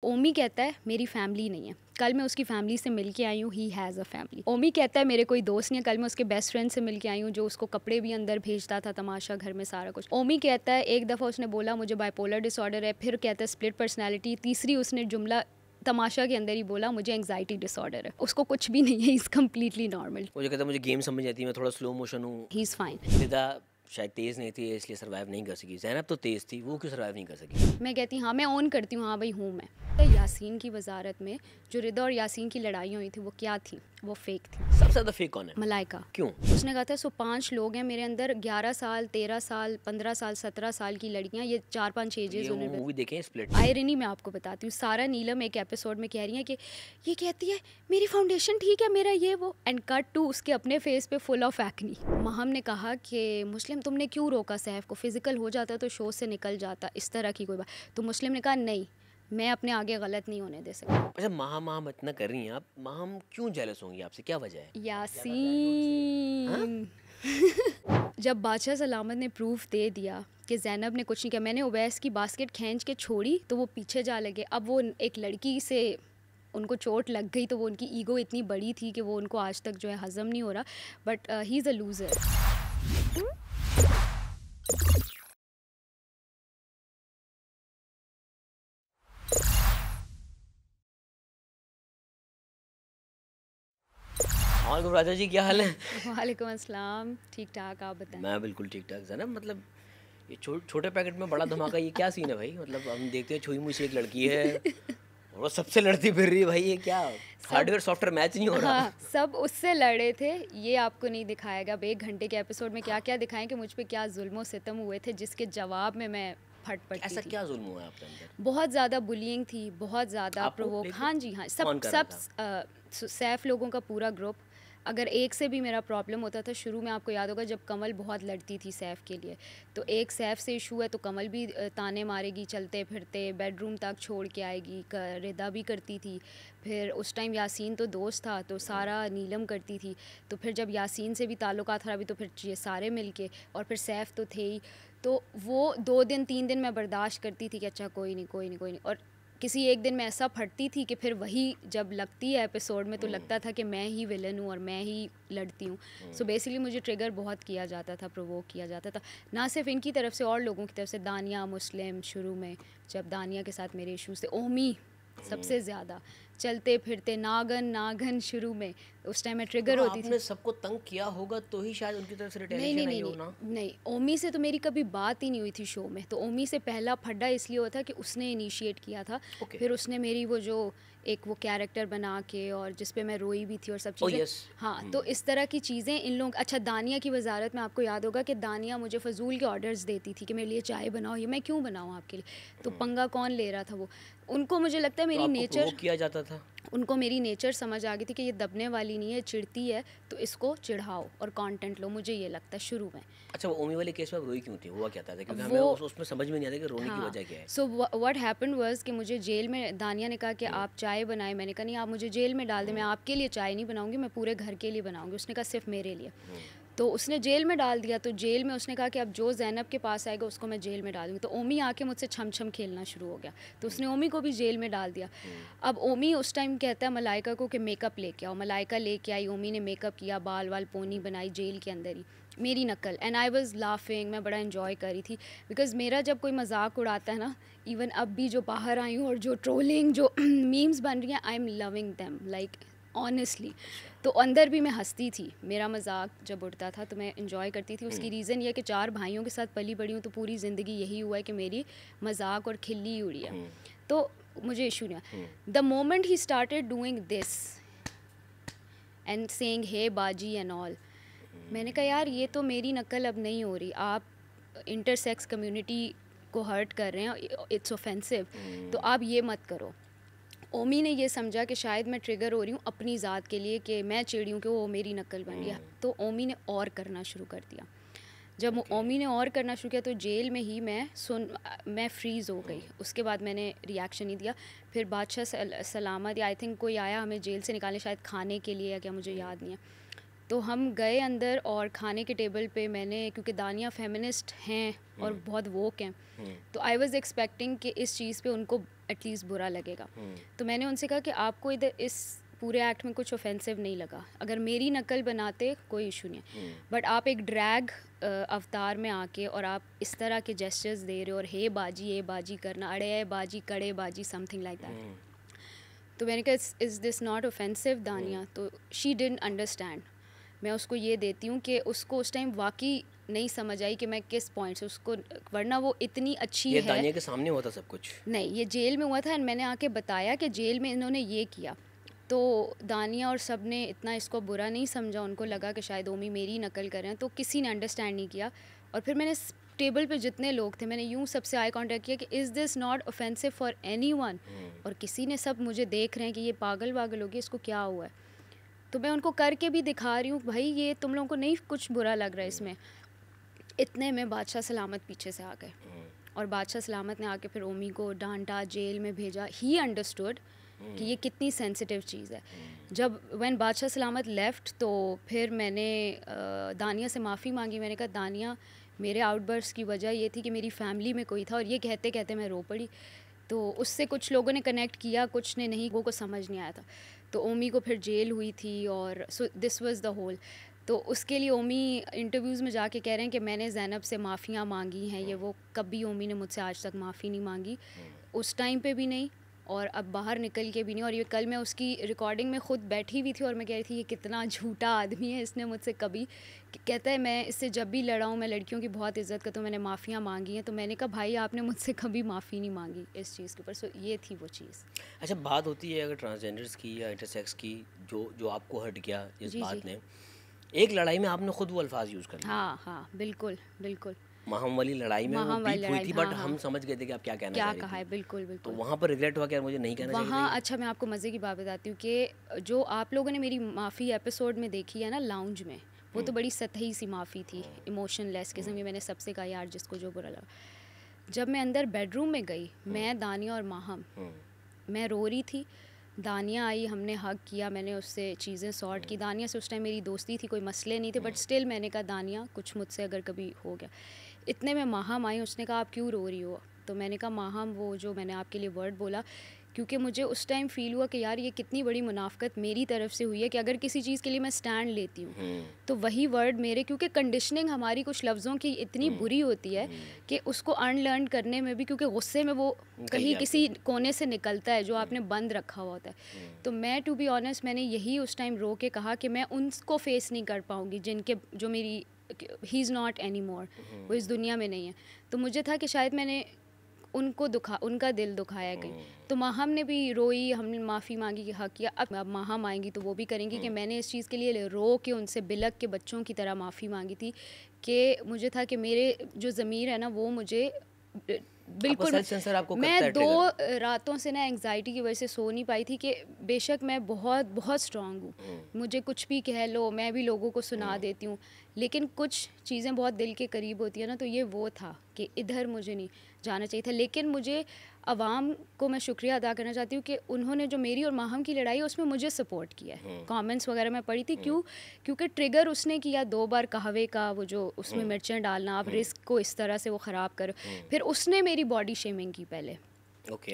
ओमी कहता है मेरी फैमिली नहीं है। कल मैं उसकी फैमिली से मिल के आई हूँ, ही हैज़ अ फैमिली। ओमी कहता है मेरे कोई दोस्त नहीं है। कल मैं उसके बेस्ट फ्रेंड से मिल के आई हूँ जो उसको कपड़े भी अंदर भेजता था, तमाशा घर में सारा कुछ। ओमी कहता है एक दफ़ा उसने बोला मुझे बाइपोलर डिसऑर्डर है, फिर कहता है स्प्लिट पर्सनैलिटी, तीसरी उसने जुमला तमाशा के अंदर ही बोला मुझे एंग्जाइटी डिसऑर्डर है। उसको कुछ भी नहीं है, इज़ कम्प्लीटली नॉर्मल। मुझे कहता है मुझे गेम समझ आती है, मैं थोड़ा स्लो मोशन हूँ। He is fine. निदा शायद तेज़ नहीं थी इसलिए सर्वाइव नहीं कर सकी। ज़ैनब तो तेज़ थी, वो क्यों सर्वाइव नहीं कर सकी? मैं कहती हाँ, मैं ऑन करती हूँ, हाँ भाई हूँ मैं। तो यासीन की वजारत में जो रिदा और यासीन की लड़ाई हुई थी वो क्या थी? वो फेक थी। सबसे ज़्यादा फेक कौन है? मलाइका। क्यों? उसने कहा था सो 5 लोग हैं मेरे अंदर, 11 साल, 13 साल, 15 साल, 17 साल की लड़कियां, ये 4-5 एजेस ये उन्होंने। मूवी देखें स्प्लिट। आयरनी मैं आपको बताती हूँ, सारा नीलम एक एपिसोड में कह रही है कि ये कहती है मेरी फाउंडेशन ठीक है, मेरा ये वो, एंड कट टू उसके अपने फेस पे फुल ऑफ एक्नी। महम ने कहा कि मुस्लिम तुमने क्यों रोका सैफ को, फिजिकल हो जाता तो शो से निकल जाता, इस तरह की कोई बात। तो मुस्लिम ने कहा नहीं, मैं अपने आगे गलत नहीं होने दे सकती। अच्छा, माहम इतना कर रही हैं आप, माहम क्यों जेलस होंगी आपसे, क्या वजह है? यासीन जब बादशाह सलामत ने प्रूफ दे दिया कि ज़ैनब ने कुछ नहीं किया, मैंने उवैस की बास्केट खींच के छोड़ी तो वो पीछे जा लगे। अब वो एक लड़की से उनको चोट लग गई तो वो उनकी ईगो इतनी बड़ी थी कि वो उनको आज तक जो है हज़म नहीं हो रहा, but he is a loser. और राजा जी क्या हाल है? वालेकुम अस्सलाम, ठीक ठाक, आप बताएं। मैं बिल्कुल ठीक ठाक। ज़ैनब मतलब ये छोटे पैकेट में बड़ा धमाका, ये क्या सीन है भाई? मतलब हम देखते हैं छुई मुई से एक लड़की है और वो सबसे लड़ती फिर रही है भाई, ये क्या सब हार्डवेयर सॉफ्टवेयर मैच नहीं हो रहा? हाँ, सब उससे लड़े थे। ये आपको नहीं दिखाएगा अब 1 घंटे के एपिसोड में क्या क्या दिखाएं कि मुझ पे क्या जुल्म सितम हुए थे, जिसके जवाब में मैं फट पड़ती ऐसा थी। क्या जुल्म हुआ है आपके अंदर? बहुत ज़्यादा बुलिंग थी, बहुत ज़्यादा आपको प्रोवोक। लेकिन हाँ जी, हाँ, कौन सब कर रहा सब था? सैफ लोगों का पूरा ग्रुप। अगर एक से भी मेरा प्रॉब्लम होता था शुरू में, आपको याद होगा जब कमल बहुत लड़ती थी सैफ के लिए, तो एक सैफ से इशू है तो कमल भी ताने मारेगी चलते फिरते, बेडरूम तक छोड़ के आएगी, रिदा भी करती थी। फिर उस टाइम यासीन तो दोस्त था तो सारा नीलम करती थी। तो फिर जब यासीन से भी ताल्लुकात खराबी तो फिर ये सारे मिल के, और फिर सैफ तो थे ही। तो वो 2 दिन 3 दिन मैं बर्दाश्त करती थी कि अच्छा कोई नहीं कोई नहीं कोई नहीं, और किसी एक दिन मैं ऐसा फटती थी कि फिर वही जब लगती है एपिसोड में तो लगता था कि मैं ही विलन हूँ और मैं ही लड़ती हूँ। सो बेसिकली मुझे ट्रिगर बहुत किया जाता था, प्रोवोक किया जाता था, ना सिर्फ इनकी तरफ से और लोगों की तरफ से। दानिया, मुस्लिम, शुरू में जब दानिया के साथ मेरे इश्यूज थे, ओमी सबसे ज़्यादा, चलते फिरते नागन नागन शुरू में, उस टाइम मैं तो ट्रिगर होती थी। आपने सबको तंग किया होगा तो ही शायद उनकी तरफ से नहीं नहीं रिटेलिएशन आई नहीं हो नहीं ना? नहीं, ओमी से तो मेरी कभी बात ही नहीं हुई थी शो में। तो ओमी से पहला फड्डा इसलिए हुआ था कि उसने इनिशिएट किया था। ओके। फिर उसने मेरी वो जो एक वो कैरेक्टर बना के और जिस पे मैं रोई भी थी और सब ओह चीज़ें। यस। हाँ, तो इस तरह की चीज़ें इन लोग। अच्छा, दानिया की वजारत में आपको याद होगा कि दानिया मुझे फजूल के ऑर्डर्स देती थी कि मेरे लिए चाय बनाओ, ये मैं क्यों बनाऊँ आपके लिए। तो पंगा कौन ले रहा था? वो उनको, मुझे लगता है तो मेरी आपको नेचर, प्रोवोक किया जाता था? उनको मेरी नेचर समझ आ गई थी कि ये दबने वाली नहीं है, चिढ़ती है तो इसको चिढ़ाओ और कंटेंट लो, मुझे ये लगता है शुरू में। अच्छा, वो ओमी वाले केस में आप रोई क्यों थी? हुआ क्या था? क्योंकि हमें वो उसमें समझ में नहीं आता कि रोने की हाँ, वजह क्या है? सो व्हाट हैपेंड वाज कि मुझे जेल में दानिया ने कहा कि आप चाय बनाएं। मैंने कहा नहीं, आप मुझे जेल में डाल दें, मैं आपके लिए चाय नहीं बनाऊंगी, मैं पूरे घर के लिए बनाऊंगी। उसने कहा सिर्फ मेरे लिए। तो उसने जेल में डाल दिया। तो जेल में उसने कहा कि अब जो ज़ैनब के पास आएगा उसको मैं जेल में डालूंगी। तो ओमी आके मुझसे छम छम खेलना शुरू हो गया, तो उसने ओमी को भी जेल में डाल दिया। अब ओमी उस टाइम कहता है मलाइका को कि मेकअप लेके आओ, मलाइका लेके आई, ओमी ने मेकअप किया, बाल वाल पोनी बनाई जेल के अंदर ही, मेरी नकल। एंड आई वाज लाफिंग, मैं बड़ा इन्जॉय कर रही थी बिकॉज मेरा जब कोई मजाक उड़ाता है ना, इवन अब भी जो बाहर आई हूँ और जो ट्रोलिंग जो मीम्स बन रही हैं, I am loving them like honestly. तो अंदर भी मैं हंसती थी, मेरा मजाक जब उड़ता था तो मैं इन्जॉय करती थी। उसकी रीज़न ये कि 4 भाइयों के साथ पली बड़ी हूँ तो पूरी ज़िंदगी यही हुआ है कि मेरी मजाक और खिल्ली उड़ी है, तो मुझे इशू नहीं है। द मोमेंट ही started doing this and saying hey baji and all, मैंने कहा यार ये तो मेरी नकल अब नहीं हो रही, आप इंटरसेक्स कम्युनिटी को हर्ट कर रहे हैं, इट्स ऑफेंसिव, तो आप ये मत करो। ओमी ने ये समझा कि शायद मैं ट्रिगर हो रही हूँ अपनी ज़ात के लिए, कि मैं चिड़ी हूँ कि वो मेरी नकल बन गया। तो ओमी ने और करना शुरू कर दिया। जब ओमी ने और करना शुरू किया तो जेल में ही मैं फ्रीज़ हो गई। उसके बाद मैंने रिएक्शन नहीं दिया। फिर बादशाह सलामत या आई थिंक कोई आया हमें जेल से निकालने, शायद खाने के लिए या क्या, मुझे याद नहीं है। तो हम गए अंदर और खाने के टेबल पे मैंने, क्योंकि दानिया फेमिनिस्ट हैं और बहुत वोक हैं, तो आई वाज एक्सपेक्टिंग कि इस चीज़ पे उनको एटलीस्ट बुरा लगेगा। तो मैंने उनसे कहा कि आपको इधर इस पूरे एक्ट में कुछ ऑफेंसिव नहीं लगा, अगर मेरी नकल बनाते कोई इशू नहीं है, बट आप एक ड्रैग अवतार में आके और आप इस तरह के जेस्चर्स दे रहे हो और हे बाजी ये बाजी करना, अड़े बाजी कड़े बाजी, समथिंग लाइक दैट। तो मैंने कहा इज़ दिस नॉट ऑफेंसिव दानिया? तो शी डिडंट अंडरस्टैंड। मैं उसको ये देती हूँ कि उसको उस टाइम वाकई नहीं समझ आई कि मैं किस पॉइंट से उसको, वरना वो इतनी अच्छी ये है। दानिया के सामने हुआ था सब कुछ? नहीं, ये जेल में हुआ था एंड मैंने आके बताया कि जेल में इन्होंने ये किया, तो दानिया और सब ने इतना इसको बुरा नहीं समझा, उनको लगा कि शायद ओमी मेरी नकल कर रहे हैं, तो किसी ने अंडरस्टैंड नहीं किया। और फिर मैंने टेबल पे जितने लोग थे मैंने यूँ सबसे आई कांटेक्ट किया कि is this not offensive for anyone? और किसी ने, सब मुझे देख रहे हैं कि ये पागल वागल होगी, इसको क्या हुआ है। तो मैं उनको करके भी दिखा रही हूँ, भाई ये तुम लोगों को नहीं कुछ बुरा लग रहा है इसमें। इतने में बादशाह सलामत पीछे से आ गए और बादशाह सलामत ने आके फिर ओमी को डांटा, जेल में भेजा। ही अंडरस्टूड कि ये कितनी सेंसिटिव चीज़ है। जब व्हेन बादशाह सलामत लेफ़्ट तो फिर मैंने दानिया से माफ़ी मांगी। मैंने कहा दानिया, मेरे आउटबर्स्ट की वजह ये थी कि मेरी फैमिली में कोई था, और ये कहते कहते मैं रो पड़ी। तो उससे कुछ लोगों ने कनेक्ट किया, कुछ ने नहीं, वो को समझ नहीं आया था। तो ओमी को फिर जेल हुई थी और so this was the whole. तो उसके लिए ओमी इंटरव्यूज़ में जाके कह रहे हैं कि मैंने ज़ैनब से माफ़ियाँ मांगी हैं, ये वो। कभी ओमी ने मुझसे आज तक माफ़ी नहीं मांगी, उस टाइम पे भी नहीं और अब बाहर निकल के भी नहीं। और ये कल मैं उसकी रिकॉर्डिंग में ख़ुद बैठी हुई थी और मैं कह रही थी ये कितना झूठा आदमी है, इसने मुझसे कभी, कहता है मैं इससे जब भी लड़ा हूँ, मैं लड़कियों की बहुत इज़्ज़त करता हूँ, मैंने माफ़ियाँ मांगी हैं। तो मैंने कहा भाई आपने मुझसे कभी माफ़ी नहीं मांगी इस चीज़ के ऊपर। सो ये थी वो चीज़। अच्छा, बात होती है अगर ट्रांसजेंडर्स की या इंटरसेक्स की, जो आपको हर्ट गया इस बात ने, एक लड़ाई में आपने खुद वो अल्फाज यूज़ कर लिए। हाँ हाँ, बिल्कुल बिल्कुल। माहम वाली लड़ाई में वो बीप हुई थी, बट हम समझ गए थे कि आप क्या कहना चाह रही थी। क्या कहा है, बिल्कुल तो बिल्कुल। वहाँ पर रिग्रेट हुआ कि यार मुझे नहीं कहना चाहिए था वहाँ ये? अच्छा, मैं आपको मज़े की बात बताती हूँ कि जो आप लोगों ने मेरी माफ़ी एपिसोड में देखी है ना लाउंज में, वो तो बड़ी सतही सी माफ़ी थी, इमोशनलेस किस्म की। मैंने सबसे कहा यार जिसको जो बुरा लगा। जब मैं अंदर बेडरूम में गई, मैं, दानिया और माहम, मैं रो रही थी। दानिया आई, हमने हग किया, मैंने उससे चीज़ें सॉर्ट की। दानिया से उस टाइम मेरी दोस्ती थी, कोई मसले नहीं थे, बट स्टिल मैंने कहा दानिया कुछ मुझसे अगर कभी हो गया। इतने में माहम आई, उसने कहा आप क्यों रो रही हो? तो मैंने कहा माहम वो जो मैंने आपके लिए वर्ड बोला, क्योंकि मुझे उस टाइम फ़ील हुआ कि यार ये कितनी बड़ी मुनाफ़कत मेरी तरफ से हुई है कि अगर किसी चीज़ के लिए मैं स्टैंड लेती हूँ तो वही वर्ड मेरे, क्योंकि कंडीशनिंग हमारी कुछ लफ्ज़ों की इतनी बुरी होती है कि उसको अनलर्न करने में भी, क्योंकि गुस्से में वो कहीं किसी कोने से निकलता है जो आपने बंद रखा हुआ होता है। तो मैं टू बी ऑनेस्ट मैंने यही उस टाइम रो के कहा कि मैं उनको फेस नहीं कर पाऊँगी जिनके, जो मेरी, he is not any more, वो इस दुनिया में नहीं है। तो मुझे था कि शायद मैंने उनका दिल दुखाया कहीं। तो माहम ने भी रोई, हमने माफ़ी मांगी कि हक किया। अब माहम आएंगी तो वो भी करेंगी कि मैंने इस चीज़ के लिए रो के उनसे बिलक के बच्चों की तरह माफ़ी मांगी थी कि मुझे था कि मेरे जो ज़मीर है ना वो मुझे बिल्कुल, मैं 2 रातों से ना एंग्जाइटी की वजह से सो नहीं पाई थी कि बेशक मैं बहुत बहुत स्ट्रांग हूँ, मुझे कुछ भी कह लो, मैं भी लोगों को सुना देती हूँ, लेकिन कुछ चीज़ें बहुत दिल के करीब होती है ना। तो ये वो था कि इधर मुझे नहीं जाना चाहिए था। लेकिन मुझे अवाम को मैं शुक्रिया अदा करना चाहती हूँ कि उन्होंने जो मेरी और माहम की लड़ाई है उसमें मुझे सपोर्ट किया है। कमेंट्स वगैरह मैं पढ़ी थी, क्योंकि ट्रिगर उसने किया 2 बार कहवे का, वो जो उसमें मिर्चें डालना, आप रिस्क को इस तरह से वो ख़राब करो। फिर उसने मेरी बॉडी शेमिंग की पहले,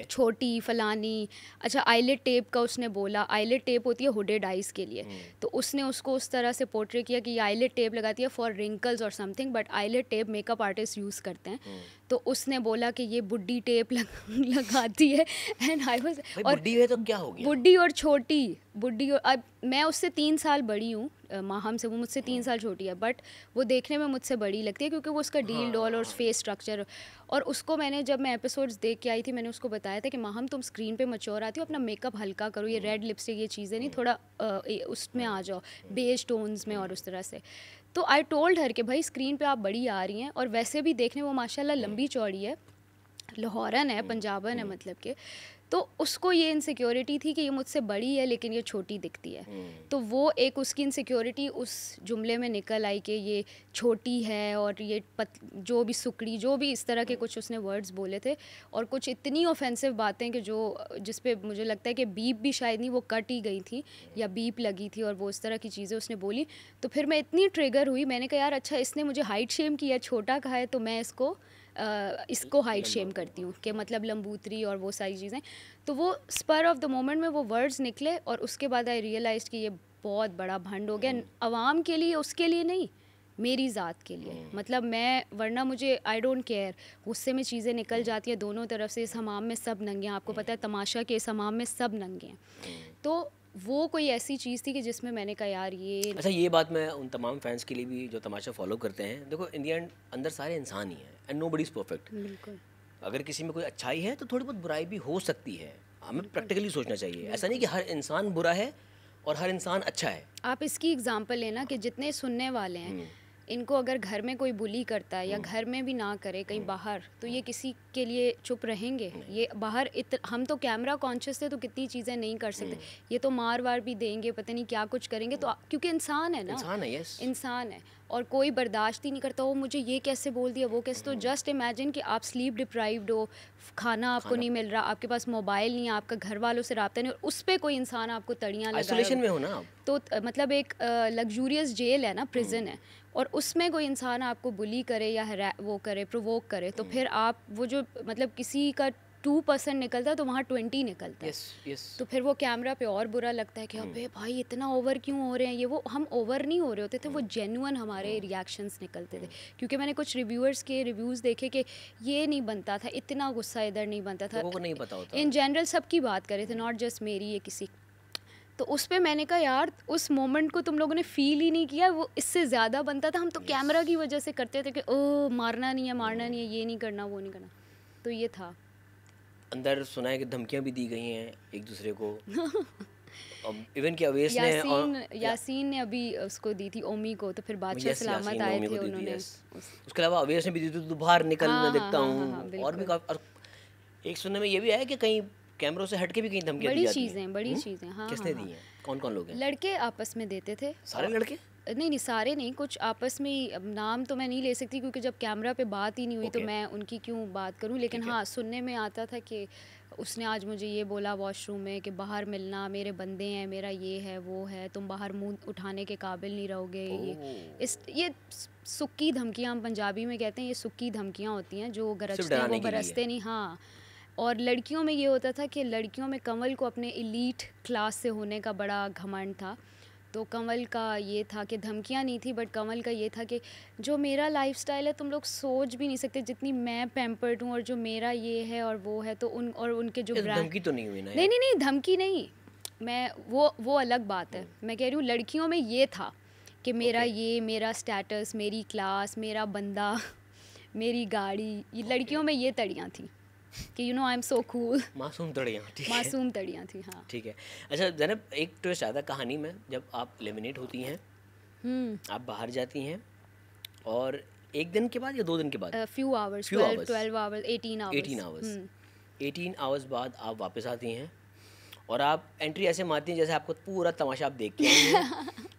छोटी फलानी। अच्छा, आईलेट टेप का उसने बोला, आईलेट टेप होती है हुडेड आइज़ के लिए, तो उसने उसको उस तरह से पोर्ट्रे किया कि ये आईलेट टेप लगाती है फॉर रिंकल्स और something, but eyelet tape makeup artist use करते हैं। तो उसने बोला कि ये बुड्ढी टेप लगाती है। एंड आई वाज, और बुड्ढी है तो क्या हो गया? बुड्ढी और छोटी, बुड्ढी और, अब मैं उससे 3 साल बड़ी हूँ माहम से, वो मुझसे 3 साल छोटी है, बट वो देखने में मुझसे बड़ी लगती है क्योंकि वो उसका डील डॉल और फेस स्ट्रक्चर। और उसको मैंने, जब मैं एपिसोड्स देख के आई थी, मैंने उसको बताया था कि माहम तुम स्क्रीन पे मैच्योर आती हो, अपना मेकअप हल्का करो, ये रेड लिपस्टिक ये चीज़ें नहीं, थोड़ा उसमें आ जाओ, बेज टोन्स में और उस तरह से। तो आई टोल्ड हर कि भाई स्क्रीन पे आप बड़ी आ रही हैं और वैसे भी देखने वो माशाल्लाह लंबी चौड़ी है, लाहौरन है, पंजाबन है मतलब के। तो उसको ये इनसिक्योरिटी थी कि ये मुझसे बड़ी है लेकिन ये छोटी दिखती है। तो वो एक उसकी इनसिक्योरिटी उस जुमले में निकल आई कि ये छोटी है और ये जो भी सुकड़ी, जो भी इस तरह के कुछ उसने वर्ड्स बोले थे, और कुछ इतनी ऑफेंसिव बातें कि जो जिस पे मुझे लगता है कि बीप भी शायद नहीं, वो कट ही गई थी या बीप लगी थी, और वो इस तरह की चीज़ें उसने बोली। तो फिर मैं इतनी ट्रिगर हुई, मैंने कहा यार अच्छा इसने मुझे हाइट शेम किया, छोटा कहा है, तो मैं इसको हाइट शेम करती हूँ कि मतलब लंबूतरी और वो सारी चीज़ें। तो वो स्पर ऑफ द मोमेंट में वो वर्ड्स निकले, और उसके बाद आई रियलाइज़ कि ये बहुत बड़ा भंड हो गया अवाम के लिए, उसके लिए नहीं, मेरी ज़ात के लिए। मतलब मैं, वरना मुझे आई डोंट केयर, गुस्से में चीज़ें निकल जाती हैं दोनों तरफ से। इस हमाम में सब नंगे हैं, आपको पता है तमाशा के इस हमाम में सब नंगे हैं। तो वो कोई ऐसी चीज़ थी कि जिसमें मैंने कहा यार ये। अच्छा, ये बात मैं उन तमाम फैंस के लिए भी जो तमाशा फॉलो करते हैं, देखो इन दी एंड अंदर सारे इंसान ही हैं and nobody is perfect. बिल्कुल। अगर किसी में कोई अच्छाई है तो थोड़ी बहुत बुराई भी हो सकती है, हमें प्रैक्टिकली सोचना चाहिए। ऐसा नहीं कि हर इंसान बुरा है और हर इंसान अच्छा है। आप इसकी एग्जांपल लेना कि जितने सुनने वाले हैं, इनको अगर घर में कोई बुली करता है या घर में भी ना करे, कहीं बाहर, तो ये किसी के लिए चुप रहेंगे? ये बाहर हम तो कैमरा कॉन्शियस थे तो कितनी चीज़ें नहीं कर सकते, ये तो मार वार भी देंगे, पता नहीं क्या कुछ करेंगे, तो क्योंकि इंसान है ना, इंसान है, यस, इंसान है, और कोई बर्दाश्त ही नहीं करता वो मुझे ये कैसे बोल दिया, वो कैसे। तो जस्ट इमेजिन कि आप स्लीप डिप्राइव्ड हो, खाना आपको नहीं मिल रहा, आपके पास मोबाइल नहीं है, आपका घर वालों से रब्ता नहीं, और उस पर कोई इंसान आपको तड़ियाँ लगाए, आइसोलेशन में हो ना आप, तो मतलब एक लग्जूरियस जेल है ना, प्रिजन है, और उसमें कोई इंसान आपको बुली करे या वो करे, प्रोवोक करे, तो फिर आप वो जो मतलब किसी का 2% निकलता है तो वहाँ 20 निकलता है। yes, yes. तो फिर वो कैमरा पे और बुरा लगता है कि अबे भाई इतना ओवर क्यों हो रहे हैं ये, वो हम ओवर नहीं हो रहे होते थे, वो जेन्युइन हमारे रिएक्शंस निकलते थे। क्योंकि मैंने कुछ रिव्यूअर्स के रिव्यूज़ देखे कि ये नहीं बनता था, इतना गुस्सा इधर नहीं बनता था, लोगों को नहीं पता होता, इन जनरल सबकी बात करे थे, नॉट जस्ट मेरी या किसी। तो उस पर मैंने कहा यार उस मोमेंट को तुम लोगों ने फील ही नहीं किया, वो इससे ज़्यादा बनता था। हम तो कैमरा की वजह से करते थे कि ओ मारना नहीं है, मारना नहीं है, ये नहीं करना, वो नहीं करना। तो ये था। अंदर सुना है कि धमकियां भी दी गई हैं एक दूसरे को। इवन कि अवेश ने यासीन ने अभी उसको दी थी, ओमी को, तो फिर बादशाह सलामत आए थे उन्होंने। उसके अलावा अवेश ने भी दी थी, तो बाहर निकल मैं देखता हूँ। और भी एक सुनने में ये भी आया कि कहीं कैमरों से हटके भी कहीं धमकियां दी जाती हैं। बड़ी चीज़ें। हाँ, किसने दी हैं? कौन कौन लोग हैं? लड़के आपस में देते थे। सारे लड़के? नहीं सारे नहीं, कुछ आपस में ही। अब नाम तो मैं नहीं ले सकती क्योंकि जब कैमरा पे बात ही नहीं हुई तो मैं उनकी क्यों बात करूं, लेकिन हाँ सुनने में आता था कि उसने आज मुझे ये बोला वॉशरूम में कि बाहर मिलना, मेरे बंदे हैं, मेरा ये है वो है, तुम बाहर मुंह उठाने के काबिल नहीं रहोगे। ये सुक्की धमकियाँ हम पंजाबी में कहते हैं, ये सुक्की धमकियाँ होती हैं जो गरजते हैं वो बरसते नहीं। हाँ, और लड़कियों में ये होता था कि लड़कियों में कंवल को अपने एलीट क्लास से होने का बड़ा घमंड था। तो कंवल का ये था कि धमकियाँ नहीं थी, बट कंवल का ये था कि जो मेरा लाइफस्टाइल है तुम लोग सोच भी नहीं सकते, जितनी मैं पैम्पर्ड हूँ और जो मेरा ये है और वो है, तो उनके जो धमकी तो नहीं हुई ना? नहीं धमकी नहीं, मैं वो अलग बात है। मैं कह रही हूँ लड़कियों में ये था कि मेरा ये, मेरा स्टेटस, मेरी क्लास, मेरा बंदा, मेरी गाड़ी, ये लड़कियों में ये तड़ियाँ थी कि you know I am so cool. मासूम तड़ियाँ, ठीक है, मासूम तड़ियाँ थी। हाँ ठीक है। अच्छा ज़ैनब, एक ट्विस्ट आता कहानी में, जब आप एलिमिनेट होती हैं, आप बाहर जाती हैं, और एक दिन के बाद या 2 दिन के बाद, few hours, 12 hours, 18 hours बाद आप वापस आती हैं, और आप एंट्री ऐसे मारती हैं जैसे आपको पूरा तमाशा आप देख के आई हैं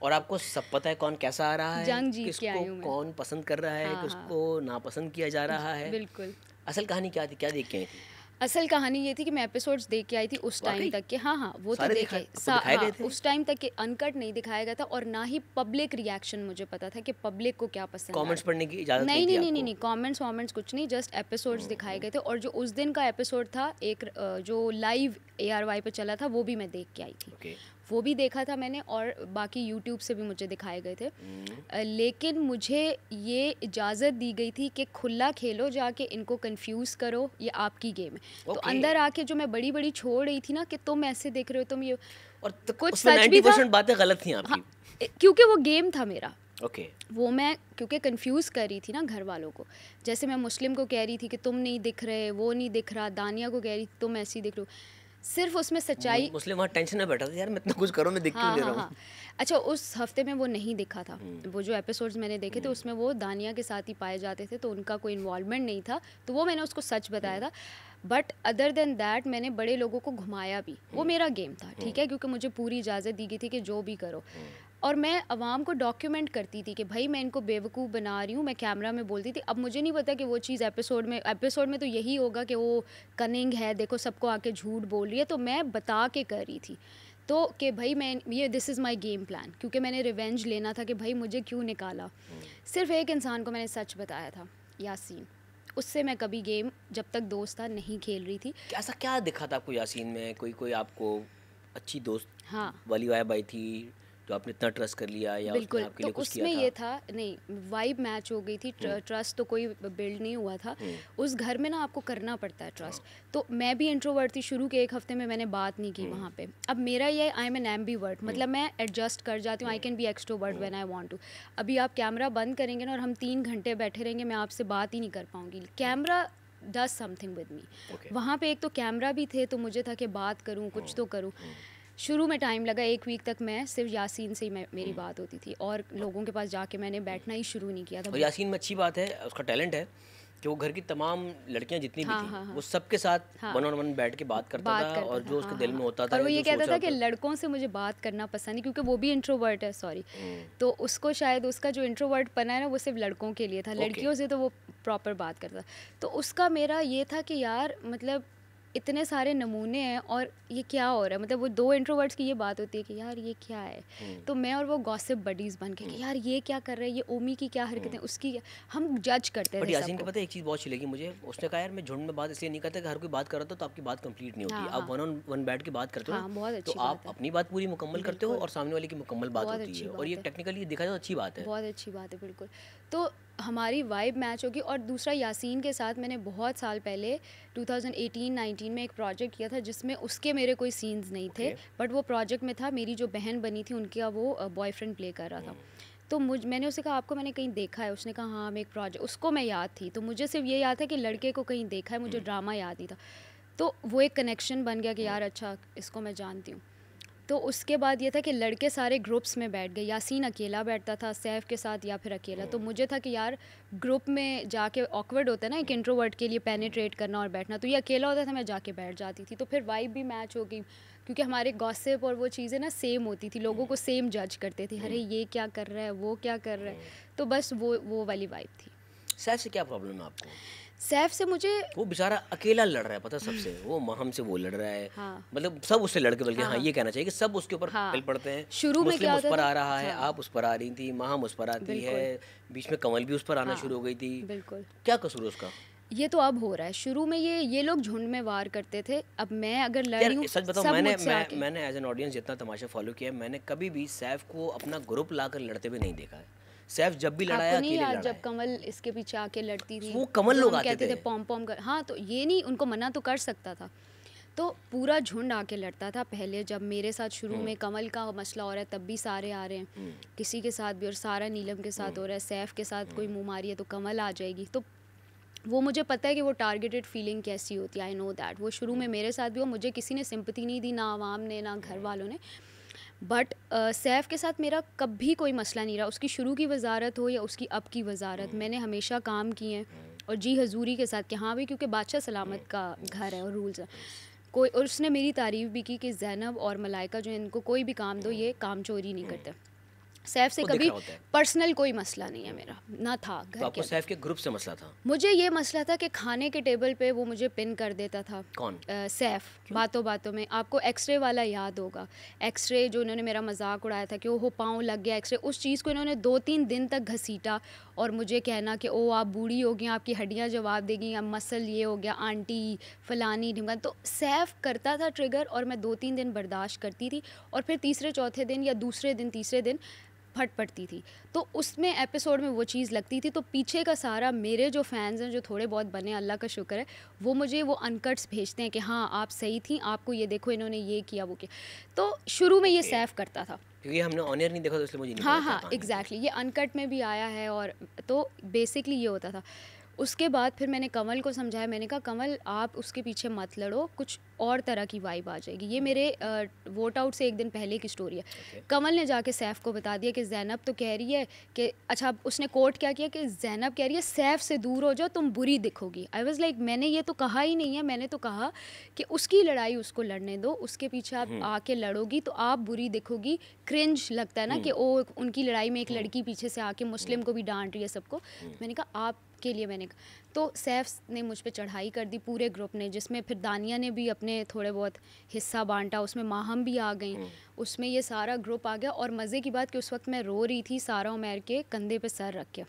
और आपको सब पता है कौन कैसा आ रहा है, किसको कौन पसंद कर रहा है, किसको नापसंद किया जा रहा है। बिल्कुल। असल कहानी क्या थी, क्या देख के आई थी? असल कहानी ये थी कि मैं एपिसोड्स देख के आई थी उस टाइम तक के। हाँ वो तो देखे उस टाइम तक के अनकट नहीं दिखाया गया था, और ना ही पब्लिक रिएक्शन मुझे पता था कि पब्लिक को क्या पसंद। कमेंट्स पढ़ने की इजाजत नहीं, कमेंट्स कुछ नहीं, जस्ट एपिसोड्स दिखाए गए थे। और जो उस दिन का एपिसोड था एक जो लाइव ARY पे चला था, वो भी मैं देख के आई थी। वो भी देखा था मैंने, और बाकी YouTube से भी मुझे दिखाए गए थे। लेकिन मुझे ये इजाज़त दी गई थी कि खुला खेलो, जाके इनको कंफ्यूज करो, ये आपकी गेम है। तो अंदर आके जो मैं बड़ी छोड़ रही थी ना कि तुम ऐसे देख रहे हो, तुम ये, और कुछ सच भी था, 90% बातें गलत थी आपकी। हाँ, क्योंकि वो गेम था मेरा। वो मैं क्योंकि कंफ्यूज कर रही थी ना घर वालों को। जैसे मैं मुस्लिम को कह रही थी कि तुम नहीं दिख रहे, वो नहीं दिख रहा, दानिया को कह रही थी तुम ऐसी दिख रहे हो। सिर्फ उसमें सच्चाई। मुस्लिम वहाँ टेंशन में बैठा था यार मैं इतना कुछ करूँ, मैं दिख क्यों नहीं रहा हूँ। अच्छा, उस हफ्ते में वो नहीं दिखा था। वो जो एपिसोड्स मैंने देखे थे उसमें वो दानिया के साथ ही पाए जाते थे, तो उनका कोई इन्वॉल्वमेंट नहीं था, तो वो मैंने उसको सच बताया था। बट अदर देन दैट मैंने बड़े लोगों को घुमाया भी, वो मेरा गेम था, ठीक है, क्योंकि मुझे पूरी इजाज़त दी गई थी कि जो भी करो। और मैं अवाम को डॉक्यूमेंट करती थी कि भाई मैं इनको बेवकूफ़ बना रही हूँ, मैं कैमरा में बोलती थी। अब मुझे नहीं पता कि वो चीज़ एपिसोड में तो यही होगा कि वो कनिंग है, देखो सबको आके झूठ बोल रही है, तो मैं बता के कर रही थी। तो कि भाई मैं ये this is my game plan, क्योंकि मैंने रिवेंज लेना था कि भाई मुझे क्यों निकाला। सिर्फ एक इंसान को मैंने सच बताया था, यासीन। उससे मैं कभी गेम, जब तक दोस्त था, नहीं खेल रही थी। ऐसा क्या दिखा था आपको यासीन में? कोई आपको अच्छी दोस्त हाँ वाली वाइब आई थी जो आपने इतना ट्रस्ट कर लिया, या बिल्कुल, आपके तो लिए कुछ उसमें किया था? ये था, नहीं वाइब मैच हो गई थी, ट्रस्ट तो कोई बिल्ड नहीं हुआ था। उस घर में ना आपको करना पड़ता है ट्रस्ट। तो मैं भी इंट्रोवर्ट थी, शुरू के 1 हफ्ते में मैंने बात नहीं की वहाँ पे। अब मेरा ये आई एम एन एम्बीवर्ट, मतलब मैं एडजस्ट कर जाती हूँ, I can be extrovert when I want to. अभी आप कैमरा बंद करेंगे ना और हम 3 घंटे बैठे रहेंगे, मैं आपसे बात ही नहीं कर पाऊँगी। Camera does something with me. वहाँ पे एक तो कैमरा भी थे, तो मुझे था कि बात करूँ, कुछ तो करूँ। शुरू में टाइम लगा, 1 वीक तक मैं सिर्फ यासीन से ही मेरी बात होती थी, और लोगों के पास जाके मैंने बैठना ही शुरू नहीं किया था। और यासीन में अच्छी बात है, उसका टैलेंट है कि वो घर की तमाम लड़कियां जितनी भी थी, वो सबके साथ 1-on-1 बैठ के बात करता था, और जो उसके दिल में होता था, और वो ये कहता था कि लड़कों से मुझे बात करना पसंद नहीं, क्योंकि वो भी इंट्रोवर्ट है, सॉरी। तो उसको शायद उसका जो इंट्रोवर्ट पना है ना, वो सिर्फ लड़कों के लिए था, लड़कियों से तो वो प्रॉपर बात करता। तो उसका मेरा ये था कि यार मतलब इतने सारे नमूने हैं और ये क्या हो रहा है, मतलब वो 2 इंट्रोवर्ट्स की ये बात होती है कि यार ये क्या है। तो मैं और वो गॉसिप बडीज़ बन के कि यार ये क्या कर रहा है, ये ओमी की क्या हरकतें, उसकी क्या, हम जज करते थे। बट यासीन को पता है एक चीज़ बहुत अच्छी लगी मुझे, उसने कहा यार मैं झुंड में बात इसलिए नहीं करता कि हर कोई बात कर रहा था तो आपकी बात कंप्लीट नहीं होती। आप 1-on-1 बैठ के बात करते हो, तो आप अपनी बात पूरी मुकम्मल करते हो और सामने वाले की मुकम्मल बात होती है, और ये टेक्निकली देखा जाए तो अच्छी बात है, बहुत अच्छी बात है, बिल्कुल। तो हमारी वाइब मैच होगी। और दूसरा, यासीन के साथ मैंने बहुत साल पहले 2018-19 में एक प्रोजेक्ट किया था जिसमें उसके मेरे कोई सीन्स नहीं थे, बट वो प्रोजेक्ट में था, मेरी जो बहन बनी थी उनका वो बॉयफ्रेंड प्ले कर रहा था। तो मैंने उससे कहा आपको मैंने कहीं देखा है, उसने कहा हाँ मैं एक प्रोजेक्ट, उसको मैं याद थी, तो मुझे सिर्फ ये याद था कि लड़के को कहीं देखा है, मुझे ड्रामा याद नहीं था। तो वो एक कनेक्शन बन गया कि यार अच्छा इसको मैं जानती हूँ। तो उसके बाद ये था कि लड़के सारे ग्रुप्स में बैठ गए, यासीन अकेला बैठता था सैफ के साथ या फिर अकेला। तो मुझे था कि यार ग्रुप में जाके ऑकवर्ड होता है ना एक इंट्रोवर्ट के लिए पेनिट्रेट करना और बैठना, तो ये अकेला होता था, मैं जाके बैठ जाती थी। तो फिर वाइब भी मैच हो गई, क्योंकि हमारे गॉसिप और वो चीज़ें ना सेम होती थी, लोगों को सेम जज करते थे, अरे ये क्या कर रहा है, वो क्या कर रहा है। तो बस वो वाली वाइब थी। सैफ से क्या प्रॉब्लम है आपको? सैफ से मुझे, वो बेचारा अकेला लड़ रहा है, पता सबसे, वो हमसे वो लड़ रहा है, हाँ। मतलब सब उससे लड़ के, बल्कि हाँ ये कहना चाहिए कि सब उसके ऊपर पल पड़ते हैं। शुरू में क्या उस पर आ रहा है, आप उस पर आ रही थी, माहम उस पर आती है, बीच में कमल भी उस पर आना शुरू हो गई थी। बिल्कुल, क्या कसूर है उसका? ये तो अब हो रहा है, शुरू में ये लोग झुंड में वार करते थे। अब मैं अगर लड़ी हूँ, सच बताऊँ, मैंने एज एन ऑडियंस जितना तमाशा फॉलो किया है, मैंने कभी भी सैफ को अपना ग्रुप लाकर लड़ते हुए नहीं देखा है। सैफ जब भी लड़ाया अकेले लड़ा है। जब कमल इसके पीछे आके लड़ती थी, वो कमल लोग आते कहते थे पॉम पॉम कर, हाँ, तो ये नहीं, उनको मना तो कर सकता था। तो पूरा झुंड आके लड़ता था पहले, जब मेरे साथ शुरू में कमल का मसला हो रहा है तब भी सारे आ रहे हैं, किसी के साथ भी, और सारा नीलम के साथ हो रहा है, सैफ के साथ कोई मुँह मारी है तो कमल आ जाएगी। तो वो मुझे पता है कि वो टारगेटेड फीलिंग कैसी होती है, आई नो दैट। वो शुरू में मेरे साथ भी हो, मुझे किसी ने सिंपैथी नहीं दी, ना आवाम ने ना घर वालों ने। बट सैफ के साथ मेरा कभी कोई मसला नहीं रहा, उसकी शुरू की वजारत हो या उसकी अब की वजारत, मैंने हमेशा काम किए हैं, और जी हजूरी के साथ कि हाँ भी, क्योंकि बादशाह सलामत का घर है और रूल्स है कोई। और उसने मेरी तारीफ़ भी की कि ज़ैनब और मलाइका जो इनको कोई भी काम दो ये काम चोरी नहीं करते। सैफ से कभी पर्सनल कोई मसला नहीं है मेरा, ना था घर तो आपको सैफ के ग्रुप से मसला था? मुझे ये मसला था कि खाने के टेबल पे वो मुझे पिन कर देता था। कौन? सैफ। बातों बातों में आपको एक्सरे वाला याद होगा, एक्सरे जो इन्होंने मेरा मजाक उड़ाया था कि वो पाँव लग गया एक्सरे, उस चीज़ को इन्होंने 2-3 दिन तक घसीटा और मुझे कहना कि ओ आप बूढ़ी हो गई, आपकी हड्डियाँ जवाब देगी, अब मसल ये हो गया, आंटी फलानी ढिमका। तो सैफ करता था ट्रिगर और मैं 2-3 दिन बर्दाश्त करती थी, और फिर तीसरे चौथे दिन या दूसरे दिन तीसरे दिन फट पड़ती थी। तो उसमें एपिसोड में वो चीज़ लगती थी। तो पीछे का सारा मेरे जो फैंस हैं, जो थोड़े बहुत बने, अल्लाह का शुक्र है, वो मुझे वो अनकट्स भेजते हैं कि हाँ आप सही थी, आपको ये देखो इन्होंने ये किया वो किया। तो शुरू में ये सैफ करता था, क्योंकि हमने ऑन एयर नहीं देखा तो इसलिए मुझे नहीं हाँ हाँ एग्जैक्टली, ये अनकट में भी आया है। और तो बेसिकली ये होता था। उसके बाद फिर मैंने कंवल को समझाया, मैंने कहा कंवल आप उसके पीछे मत लड़ो, कुछ और तरह की वाइब आ जाएगी। ये मेरे वोट आउट से एक दिन पहले की स्टोरी है। कंवल ने जाके सैफ को बता दिया कि ज़ैनब तो कह रही है कि अच्छा, उसने कोट क्या किया कि ज़ैनब कह रही है सैफ से दूर हो जाओ तुम बुरी दिखोगी। आई वाज लाइक मैंने ये तो कहा ही नहीं है, मैंने तो कहा कि उसकी लड़ाई उसको लड़ने दो, उसके पीछे आप आके लड़ोगी तो आप बुरी दिखोगी। क्रिंज लगता है ना कि ओ उनकी लड़ाई में एक लड़की पीछे से आके मुस्लिम को भी डांट रही है सबको। मैंने कहा आप के लिए मैंने तो सैफ ने मुझ पे चढ़ाई कर दी, पूरे ग्रुप ने, जिसमें फिर दानिया ने भी अपने थोड़े बहुत हिस्सा बांटा, उसमें माहम भी आ गई, उसमें ये सारा ग्रुप आ गया। और मज़े की बात कि उस वक्त मैं रो रही थी सारा उमर के कंधे पे सर रख के।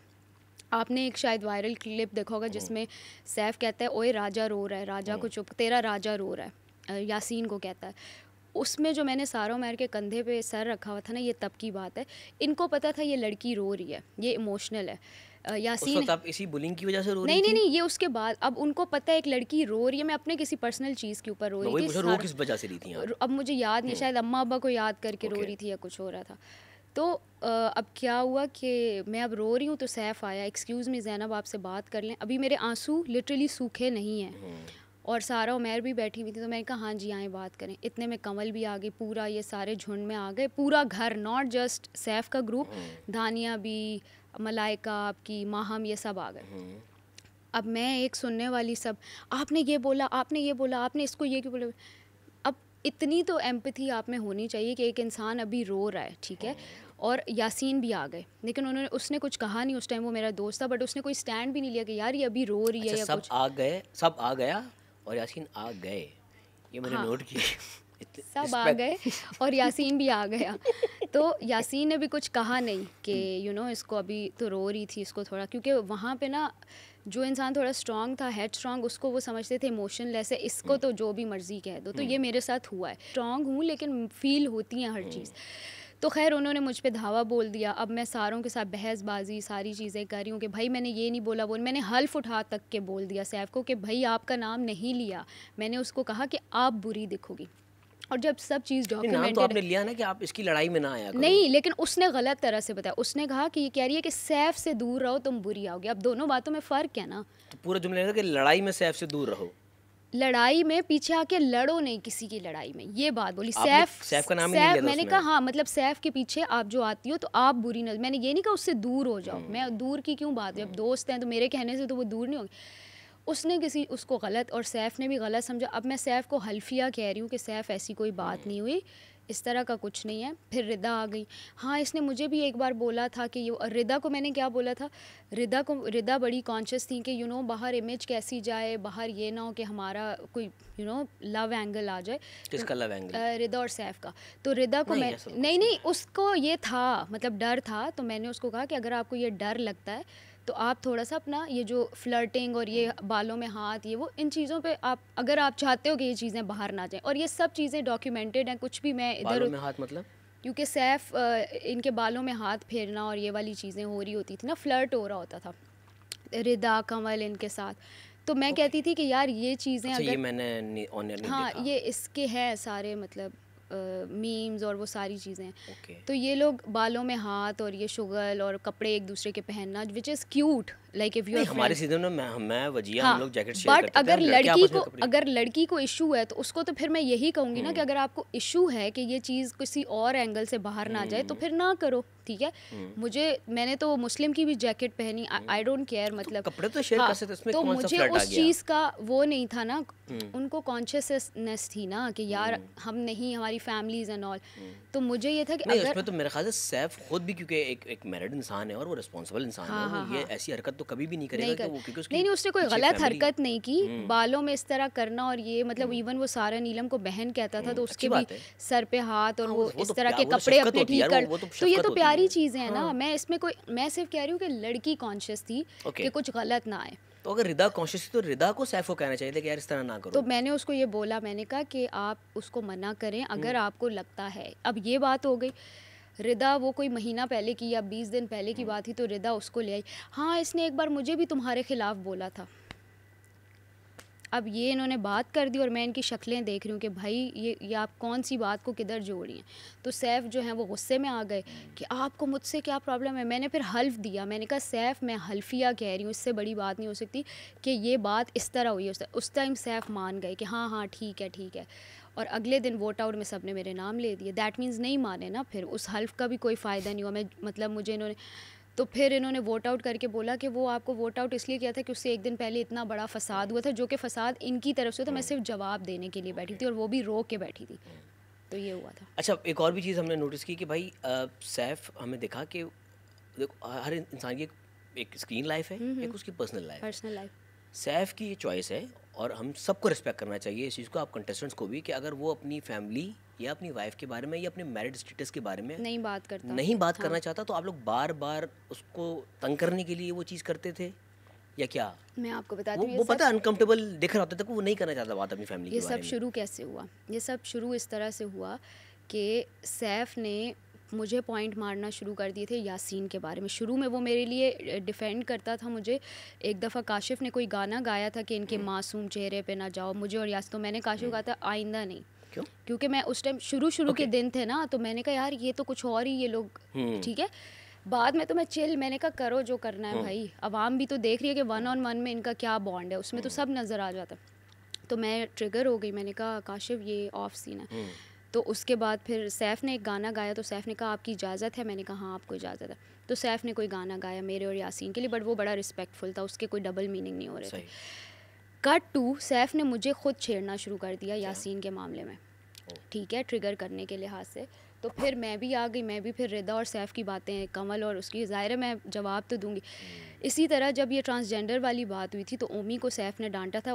आपने एक शायद वायरल क्लिप देखा होगा जिसमें सैफ कहता है ओए राजा रो रहा है, राजा को चुप, तेरा राजा रो रहा है, यासीन को कहता है। उसमें जो मैंने सारा उमर के कंधे पे सर रखा हुआ था ना, ये तब की बात है। इनको पता था ये लड़की रो रही है, ये इमोशनल है। यासीन, उस वक्त आप इसी बुलिंग की वजह से रो रही नहीं थी? नहीं, ये उसके बाद। अब उनको पता है एक लड़की रो रही है, मैं अपने किसी पर्सनल चीज़ के ऊपर रो रही थी। रो किस वजह से रही थी आप? अब मुझे याद नहीं, शायद अम्मा अब्बा को याद करके रो रही थी या कुछ हो रहा था। तो अब क्या हुआ कि मैं अब रो रही हूँ तो सैफ आया, एक्सक्यूज़ मी ज़ैनब आपसे बात कर लें, अभी मेरे आंसू लिटरली सूखे नहीं हैं। और सारा उमर भी बैठी हुई थी, तो मैंने कहा हाँ जी आएँ बात करें। इतने में कंवल भी आ गई, पूरा ये सारे झुंड में आ गए, पूरा घर, नॉट जस्ट सैफ का ग्रुप, धानिया भी, मलाइका आपकी, माहम, ये सब आ गए। अब मैं एक सुनने वाली, सब आपने ये बोला, आपने ये बोला, आपने इसको ये क्यों बोला। अब इतनी तो एम्पैथी आप में होनी चाहिए कि एक इंसान अभी रो रहा है, ठीक है। और यासीन भी आ गए, लेकिन उसने कुछ कहा नहीं उस टाइम, वो मेरा दोस्त था, बट उसने कोई स्टैंड भी नहीं लिया कि यार ये अभी रो रही है या सब कुछ। आ गए, सब आ गया और यासीन आ गए, ये मैंने नोट किया। सब आ गए और यासीन भी आ गया। तो यासीन ने भी कुछ कहा नहीं कि इसको अभी तो रो रही थी, इसको थोड़ा, क्योंकि वहाँ पे ना जो इंसान थोड़ा स्ट्रांग था, हेड स्ट्रांग, उसको वो समझते थे इमोशनलेस है, इसको तो जो भी मर्जी कह दो। तो ये मेरे साथ हुआ है, स्ट्रांग हूँ लेकिन फील होती हैं हर चीज़। तो खैर उन्होंने मुझ पे धावा बोल दिया। अब मैं सारों के साथ बहसबाजी सारी चीज़ें कर रही हूँ कि भाई मैंने ये नहीं बोला, वो मैंने हल्फ उठा तक के बोल दिया सैफ को कि भाई आपका नाम नहीं लिया, मैंने उसको कहा कि आप बुरी दिखोगी। और जब सब चीज़ डॉक्यूमेंटेड, तो आपने लिया ना कि आप इसकी लड़ाई में ना आया करो। नहीं, लेकिन उसने गलत तरह से बताया। उसने कहा कि ये कह रही है कि सैफ से दूर रहो तुम बुरी आओगे। अब दोनों बातों में फ़र्क है ना। तो पूरा जुमला है कि लड़ाई में सैफ से दूर रहो, लड़ाई में पीछे आके लड़ो नहीं किसी की लड़ाई में, ये बात बोली। सैफ का नाम ही नहीं लिया था मैंने कहा हाँ, मतलब सैफ के पीछे आप जो आती हो तो आप बुरी न, मैंने ये नहीं कहा उससे दूर हो जाओ। मैं दूर की क्यों बात है, अब दोस्त हैं तो मेरे कहने से तो वो दूर नहीं होगी। उसने उसको गलत, और सैफ ने भी गलत समझा। अब मैं सैफ को हल्फिया कह रही हूँ कि सैफ ऐसी कोई बात नहीं हुई, इस तरह का कुछ नहीं है। फिर रिदा आ गई। हाँ, इसने मुझे भी एक बार बोला था कि रिदा को मैंने क्या बोला था, रिदा बड़ी कॉन्शियस थी कि बाहर इमेज कैसी जाए, बाहर ये ना हो कि हमारा कोई लव एंगल आ जाए। किसका लव एंगल? रिदा और सैफ का। तो रिदा को मैं नहीं, उसको ये था, मतलब डर था। तो मैंने उसको कहा कि अगर आपको ये डर लगता है तो आप थोड़ा सा अपना ये जो फ्लर्टिंग और ये बालों में हाथ, ये वो, इन चीज़ों पे आप, अगर आप चाहते हो कि ये चीज़ें बाहर ना जाएं, और ये सब चीज़ें डॉक्यूमेंटेड हैं, कुछ भी मैं इधर बालों में हाथ मतलब, क्योंकि सैफ इनके बालों में हाथ फेरना और ये वाली चीज़ें हो रही होती थी ना, फ्लर्ट हो रहा होता था रिदा कंवल इनके साथ। तो मैं कहती थी कि यार ये चीज़ें अगर, ये मैंने ऑनलाइन हाँ देखा। ये इसके हैं सारे मतलब मीम्स और वो सारी चीज़ें। तो ये लोग बालों में हाथ और ये शुगल और कपड़े एक दूसरे के पहनना, which is cute, like if you हमारे सीजन में मैं वजिया, हाँ, हम लोग जैकेट शेयर करते थे। बट अगर लड़की को इशू है तो उसको तो फिर मैं यही कहूँगी ना कि अगर आपको इशू है कि ये चीज़ किसी और एंगल से बाहर ना जाए तो फिर ना करो, ठीक है। मैंने तो मुस्लिम की भी जैकेट पहनी, आई डोंट केयर, मतलब कपड़े तो शेयर कर सकते हैं, इसमें तो कौन सा मुझे फ्लर्ट आ उस गया? चीज़ का वो नहीं था ना, उनको कॉन्शियसनेस थी ना कि यार हम नहीं, हमारी फैमिलीज एंड ऑल। तो मुझे ये था कि नहीं, उसमें तो मेरे ख्याल से सैफ खुद भी, क्योंकि एक मैरिड इंसान है और वो रिस्पॉन्सिबल इंसान है, वो ये ऐसी हरकत तो कभी भी नहीं करेगा कि वो, क्योंकि उसकी नहीं, उसने कोई गलत हरकत नहीं की। बालों में इस तरह करना और ये, मतलब इवन वो सारा नीलम को बहन कहता था तो उसके भी सर पे हाथ और वो इस तरह के कपड़े अपने ठीक कर, तो ये तो प्यारी चीज़ें हैं ना। मैं इसमें कोई, मैं सिर्फ कह रही हूँ कि लड़की कॉन्शियस थी कि कुछ गलत ना आए। तो अगर रिदा कॉन्शियस थी तो रिदा को सैफ को कहना चाहिए था कि यार इस तरह ना करो। तो मैंने उसको ये बोला, मैंने कहा कि आप उसको मना करें अगर आपको लगता है। अब ये बात हो गई, रिदा वो कोई महीना पहले की या 20 दिन पहले की बात थी, तो रिदा उसको ले आई। हाँ, इसने एक बार मुझे भी तुम्हारे खिलाफ बोला था। अब ये इन्होंने बात कर दी और मैं इनकी शक्लें देख रही हूँ कि भाई ये आप कौन सी बात को किधर जोड़ रही हैं। तो सैफ़ जो हैं वो गुस्से में आ गए कि आपको मुझसे क्या प्रॉब्लम है। मैंने फिर हल्फ़ दिया, मैंने कहा सैफ़ मैं हल्फिया कह रही हूँ, इससे बड़ी बात नहीं हो सकती कि ये बात इस तरह हुई है। उस टाइम सैफ़ मान गए कि हाँ हाँ ठीक है ठीक है। और अगले दिन वोट आउट में सब ने मेरे नाम ले दिए। दैट मीन्स नहीं माने ना, फिर उस हल्फ़ का भी कोई फ़ायदा नहीं हुआ। मैं मतलब मुझे इन्होंने तो फिर इन्होंने वोट आउट करके बोला कि वो आपको वोट आउट इसलिए किया था कि उससे एक दिन पहले इतना बड़ा फ़साद हुआ था, जो कि फ़साद इनकी तरफ से था। मैं सिर्फ जवाब देने के लिए बैठी थी और वो भी रो के बैठी थी। तो ये हुआ था। अच्छा, एक और भी चीज़ हमने नोटिस की कि भाई सैफ हमें देखा कि देखो हर इंसान की एक स्क्रीन लाइफ है, एक उसकी पर्सनल लाइफ। सैफ की ये चॉइस है और हम सबको रिस्पेक्ट करना चाहिए इस चीज़ को, आप कंटेस्टेंट्स को भी, कि अगर वो अपनी फैमिली या अपनी वाइफ के बारे में या अपने मैरिड स्टेटस के बारे में नहीं बात करना चाहता, तो आप लोग बार बार उसको तंग करने के लिए वो चीज़ करते थे या क्या? मैं आपको बताती हूँ, वो पता अनकम्फर्टेबल दिख रहा होता था, वो नहीं करना चाहता बात अपनी फैमिली के बारे में। ये सब शुरू कैसे हुआ? ये सब शुरू इस तरह से हुआ कि सैफ ने मुझे पॉइंट मारना शुरू कर दिए थे यासीन के बारे में। शुरू में वो मेरे लिए डिफेंड करता था मुझे। एक दफ़ा काशिफ ने कोई गाना गाया था कि इनके मासूम चेहरे पे ना जाओ, मुझे और यासीन, तो मैंने काशिफ कहा था आइंदा नहीं। क्यों? क्योंकि मैं उस टाइम शुरू के दिन थे ना, तो मैंने कहा यार ये तो कुछ और ही ये लोग, ठीक है। बाद में तो मैं चिल, मैंने कहा करो जो करना है भाई, अवाम भी तो देख रही है कि 1-on-1 में इनका क्या बॉन्ड है, उसमें तो सब नज़र आ जाता। तो मैं ट्रिगर हो गई, मैंने कहा काशिफ ये ऑफ सीन है। तो उसके बाद फिर सैफ़ ने एक गाना गाया, तो सैफ़ ने कहा आपकी इजाज़त है, मैंने कहा हाँ आपको इजाज़त है। तो सैफ़ ने कोई गाना गाया मेरे और यासीन के लिए, बट वो बड़ा रिस्पेक्टफुल था, उसके कोई डबल मीनिंग नहीं हो रहे थे। कट टू, सैफ़ ने मुझे खुद छेड़ना शुरू कर दिया यासीन के मामले में, ठीक है, ट्रिगर करने के लिहाज से। तो फिर मैं भी आ गई, मैं भी फिर रिदा और सैफ़ की बातें, कमल और उसकी, ज़ाहिर है मैं जवाब तो दूंगी। इसी तरह जब ये ट्रांसजेंडर वाली बात हुई थी तो ओमी को सैफ़ ने डांटा था।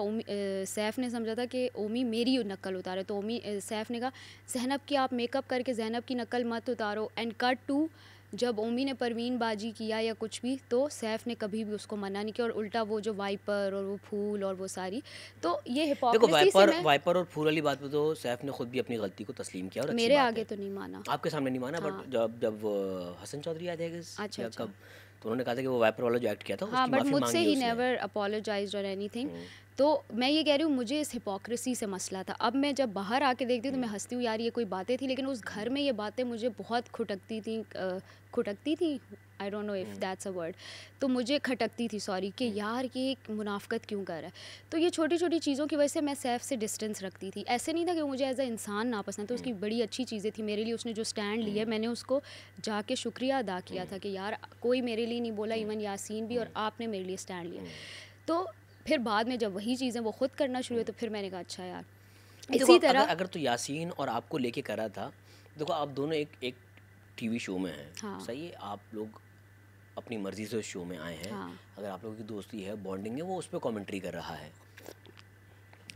सैफ़ ने समझा था कि ओमी मेरी नकल उतारे, तो सैफ़ ने कहा ज़ैनब की आप मेकअप करके ज़ैनब की नकल मत उतारो। एंड कट टू, जब ओमी ने परवीन बाजी किया या कुछ भी, तो सैफ़ ने कभी भी उसको मना नहीं किया, और उल्टा वो जो वाइपर और वो फूल और वो सारी, तो ये हिपोक्रेसी से मैं वाइपर और फूल वाली बात पे तो सैफ़ ने खुद भी अपनी गलती को तस्लीम किया और मेरे आगे तो नहीं माना, आपके सामने नहीं माना। हाँ। बट जब हसन चौधरी आए थे, अच्छा, कब, तो उन्होंने कहा था कि वो वाइपर वाला जो एक्ट किया था, हाँ, बट मुझसे ही नेवर अपोलोजाइज्ड और एनीथिंग। तो मैं ये कह रही हूँ, मुझे इस हिपोक्रेसी से मसला था। अब मैं जब बाहर आके देखती हूँ तो मैं हंसती हूँ, यार ये कोई बातें थी, लेकिन उस घर में ये बातें मुझे बहुत खटकती थी, I don't know if that's a word, तो मुझे खटकती थी, सॉरी, कि यार ये मुनाफकत क्यों कर रहा है। तो ये छोटी छोटी चीज़ों की वजह से मैं सैफ़ से डिस्टेंस रखती थी। ऐसे नहीं था कि मुझे एज अ इंसान नापसंद, तो उसकी बड़ी अच्छी चीज़ें थी मेरे लिए, उसने जो स्टैंड लिया मैंने उसको जाके शुक्रिया अदा किया था कि यार कोई मेरे लिए नहीं बोला, इवन यासीन भी, और आपने मेरे लिए स्टैंड लिया। तो फिर बाद में जब वही चीज़ें वो खुद करना शुरू हुई, तो फिर मैंने कहा अच्छा यार, इसी तरह अगर तो यासीन और आपको लेके करा था, देखो आप दोनों एक टीवी शो में हैं, हाँ। सही है, आप लोग अपनी मर्जी से उस शो में आए हैं, हाँ। अगर आप लोगों की दोस्ती है, बॉन्डिंग है, वो उस पर कमेंट्री कर रहा है,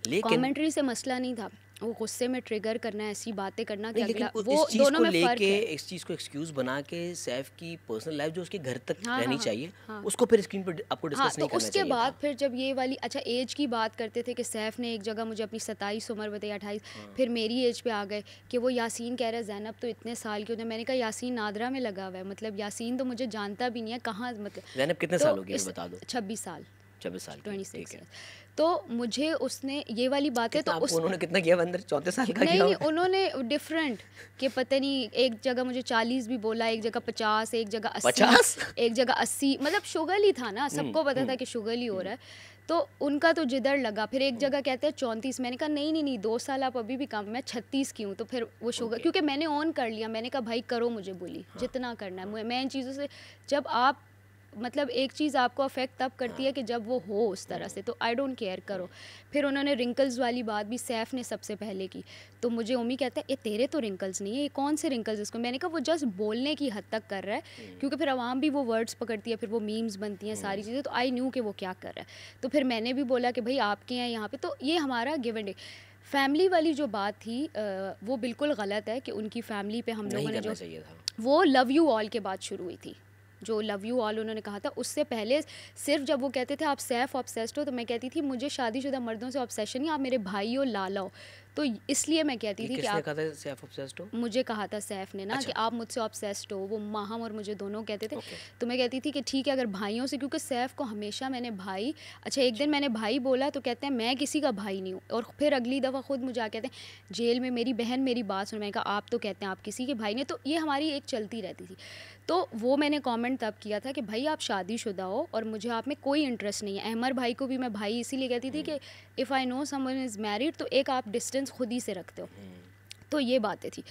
लेकिन कमेंट्री से मसला नहीं था, वो गुस्से में ट्रिगर करना, ऐसी बातें करना कि अगला वो दोनों में फ़र्क है। इस चीज़ को एक्सक्यूज़ बना के सैफ की पर्सनल लाइफ जो उसके घर तक रहनी चाहिए, उसको फिर स्क्रीन पर आपको डिस्कस नहीं करना चाहिए। उसके बाद फिर जब ये वाली, अच्छा एज की बात करते थे कि सैफ ने एक जगह मुझे अपनी 27 उम्र बताई, 28, फिर मेरी एज पे आ गए कि वो यासीन कह रहा है ज़ैनब तो इतने साल की होती है। मैंने कहा यासीन नादरा में लगा हुआ है, मतलब यासीन तो मुझे जानता भी नहीं है कहाँ, मतलब ज़ैनब कितने साल हो गए बता दो? 26 साल, 26 तो मुझे उसने ये वाली बातें, तो उन्होंने कितना किया अंदर, 34 साल का नहीं, उन्होंने डिफरेंट कि पता नहीं, एक जगह मुझे 40 भी बोला, एक जगह 50, एक जगह 80, एक जगह 80, मतलब शुगर ही था ना, सबको पता था कि शुगर ही हो रहा है, तो उनका तो जिधर लगा। फिर एक जगह कहते हैं 34, मैंने कहा नहीं 2 साल आप अभी भी कम, मैं 36 की हूँ। तो फिर वो शुगर, क्योंकि मैंने ऑन कर लिया, मैंने कहा भाई करो मुझे बुली, जितना करना है। मैं इन चीज़ों से, जब आप, मतलब एक चीज़ आपको अफेक्ट तब करती है कि जब वो हो उस तरह से, तो आई डोंट केयर, करो। फिर उन्होंने रिंकल्स वाली बात भी सैफ ने सबसे पहले की, तो मुझे उम्मी कहता है ये तेरे तो रिंकल्स नहीं है, ये कौन से रिंकल्स इसको। मैंने कहा वो जस्ट बोलने की हद तक कर रहा है, क्योंकि फिर आवाम भी वो वर्ड्स पकड़ती है, फिर वो मीम्स बनती हैं, सारी चीज़ें, तो आई न्यू कि वो क्या कर रहा है। तो फिर मैंने भी बोला कि भाई आपके हैं यहाँ पर, तो ये हमारा गिव एंड टेक। फैमिली वाली जो बात थी वो बिल्कुल गलत है कि उनकी फैमिली पे हम लोगों ने जो, वो लव यू ऑल के बाद शुरू हुई थी, जो लव यू ऑल उन्होंने कहा था। उससे पहले सिर्फ जब वो कहते थे आप सैफ ऑब्सेस्ड हो, तो मैं कहती थी मुझे शादीशुदा मर्दों से ऑब्सेशन नहीं, आप मेरे भाई हो, लाला हो। तो इसलिए मैं कहती थी कि आप, कहा था सैफ ऑब्सेस्ड हो? मुझे कहा था सैफ ने ना, अच्छा। कि आप मुझसे ऑब्सेस्ड हो, वो माहम और मुझे दोनों कहते थे। तो मैं कहती थी कि ठीक है अगर भाइयों से, क्योंकि सैफ को हमेशा मैंने भाई, अच्छा एक दिन मैंने भाई बोला तो कहते हैं मैं किसी का भाई नहीं हूँ, और फिर अगली दफ़ा खुद मुझे आ कहते हैं जेल में मेरी बहन मेरी बात सुन, मैंने कहा आप तो कहते हैं आप किसी के भाई नहीं। तो ये हमारी एक चलती रहती थी। तो वो मैंने कमेंट तब किया था कि भाई आप शादीशुदा हो और मुझे आप में कोई इंटरेस्ट नहीं है। अहमर भाई को भी मैं भाई इसीलिए कहती थी कि if I know someone is married, तो एक आप डिस्टेंस खुद ही से रखते हो। तो ये बातें थी।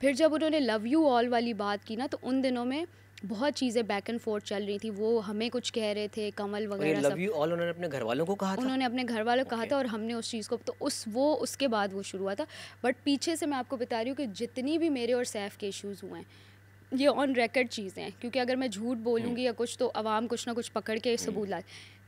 फिर जब उन्होंने लव यू ऑल वाली बात की ना, तो उन दिनों में बहुत चीज़ें बैक एंड फोर्थ चल रही थी। वो हमें कुछ कह रहे थे, कमल वगैरह सब। लव यू ऑल उन्होंने अपने घर वालों को कहा था? उन्होंने अपने घर वालों को कहा था, और हमने उस चीज़ को, तो उसके बाद वो शुरू हुआ था। बट पीछे से मैं आपको बता रही हूँ कि जितनी भी मेरे और सैफ के इश्यूज़ हुए हैं, ये ऑन रिकॉर्ड चीज़ें हैं, क्योंकि अगर मैं झूठ बोलूँगी या कुछ तो अवाम कुछ ना कुछ पकड़ के सबूत ला,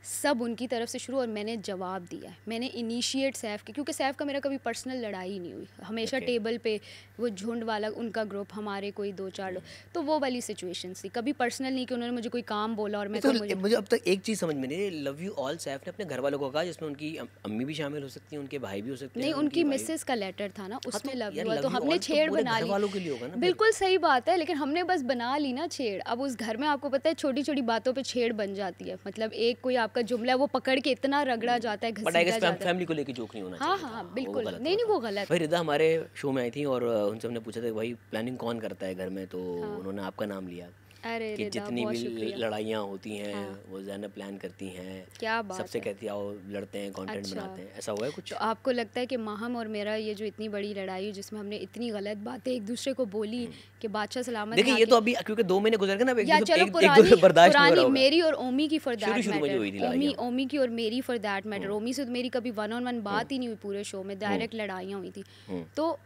सब उनकी तरफ से शुरू। और मैंने जवाब दिया है, मैंने इनिशिएट सैफ के, क्योंकि सैफ का मेरा कभी पर्सनल लड़ाई नहीं हुई, हमेशा टेबल पे वो झुंड वाला उनका ग्रुप, हमारे कोई 2-4 लोग, तो वो वाली सिचुएशंस थी। कभी पर्सनल नहीं कि उन्होंने मुझे कोई काम बोला और मैं तो मुझे अब तक एक चीज़ समझ में नहीं, लव यू ऑल सैफ ने अपने घर वालों को कहा, जिसमें उनकी अम्मी भी शामिल हो सकती हैं, उनके भाई भी हो सकते हैं? नहीं, उनकी मिसेस का लेटर था ना, उसमें लव यू, तो हमने छेड़ बना ली। वालों के लिए होगा ना? बिल्कुल सही बात है, लेकिन हमने बस बना ली ना छेड़। अब उस घर में आपको पता है छोटी छोटी बातों पे छेड़ बन जाती है, मतलब एक कोई आपका जुमला है वो पकड़ के इतना रगड़ा जाता है, घसीटा जाता है। फैमिली को लेके जोक नहीं होना चाहिए। हाँ, बिल्कुल नहीं, वो गलत। भाई रिदा हमारे शो में आई थी और उनसे हमने पूछा था भाई प्लानिंग कौन करता है घर में, तो उन्होंने आपका नाम लिया कि जितनी भी लड़ाइयाँ होती हैं वो ज़ैनब प्लान करती हैं। क्या बात सबसे कहती है आओ लड़ते हैं, कंटेंट बनाते हैं। ऐसा हुआ है कुछ? तो आपको लगता है कि माहम और मेरा ये जो इतनी बड़ी लड़ाई है, जिसमें हमने इतनी गलत बातें एक दूसरे को बोली कि बादशाह सलामत, देखिए ये तो अभी क्योंकि 2 महीने गुजर गए ना, एक पुरानी मेरी और ओमी की फॉर दैट मैटर, ओमी की और मेरी फॉर दैट मैटर, ओमी से मेरी कभी 1-on-1 बात ही नहीं हुई पूरे शो में, डायरेक्ट लड़ाइयाँ हुई थी। तो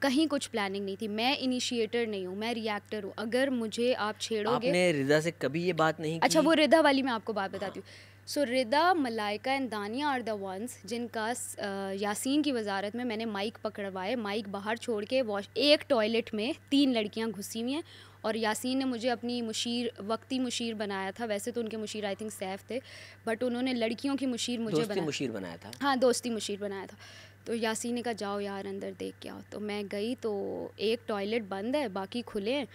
कहीं कुछ प्लानिंग नहीं थी। मैं इनिशिएटर नहीं हूँ, मैं रिएक्टर हूँ। अगर मुझे आप छेड़ोगे। आपने रिदा से कभी ये बात नहीं की? अच्छा वो रिदा वाली मैं आपको बात बताती हूँ। सो रिदा, मलाइका एंड दानिया आर द वंस जिनका यासीन की वजारत में मैंने माइक पकड़वाए, माइक बाहर छोड़ के एक टॉयलेट में 3 लड़कियाँ घुसी हुई हैं, और यासीन ने मुझे अपनी वक्ती मुशीर बनाया था। वैसे तो उनके मुशीर आई थिंक सैफ थे, बट उन्होंने लड़कियों की मुशीर मुझे बनाया था। हाँ, दोस्ती मुशीर बनाया था। तो यासीन ने कहा जाओ यार अंदर देख के आओ। तो मैं गई तो एक टॉयलेट बंद है, बाकी खुले हैं,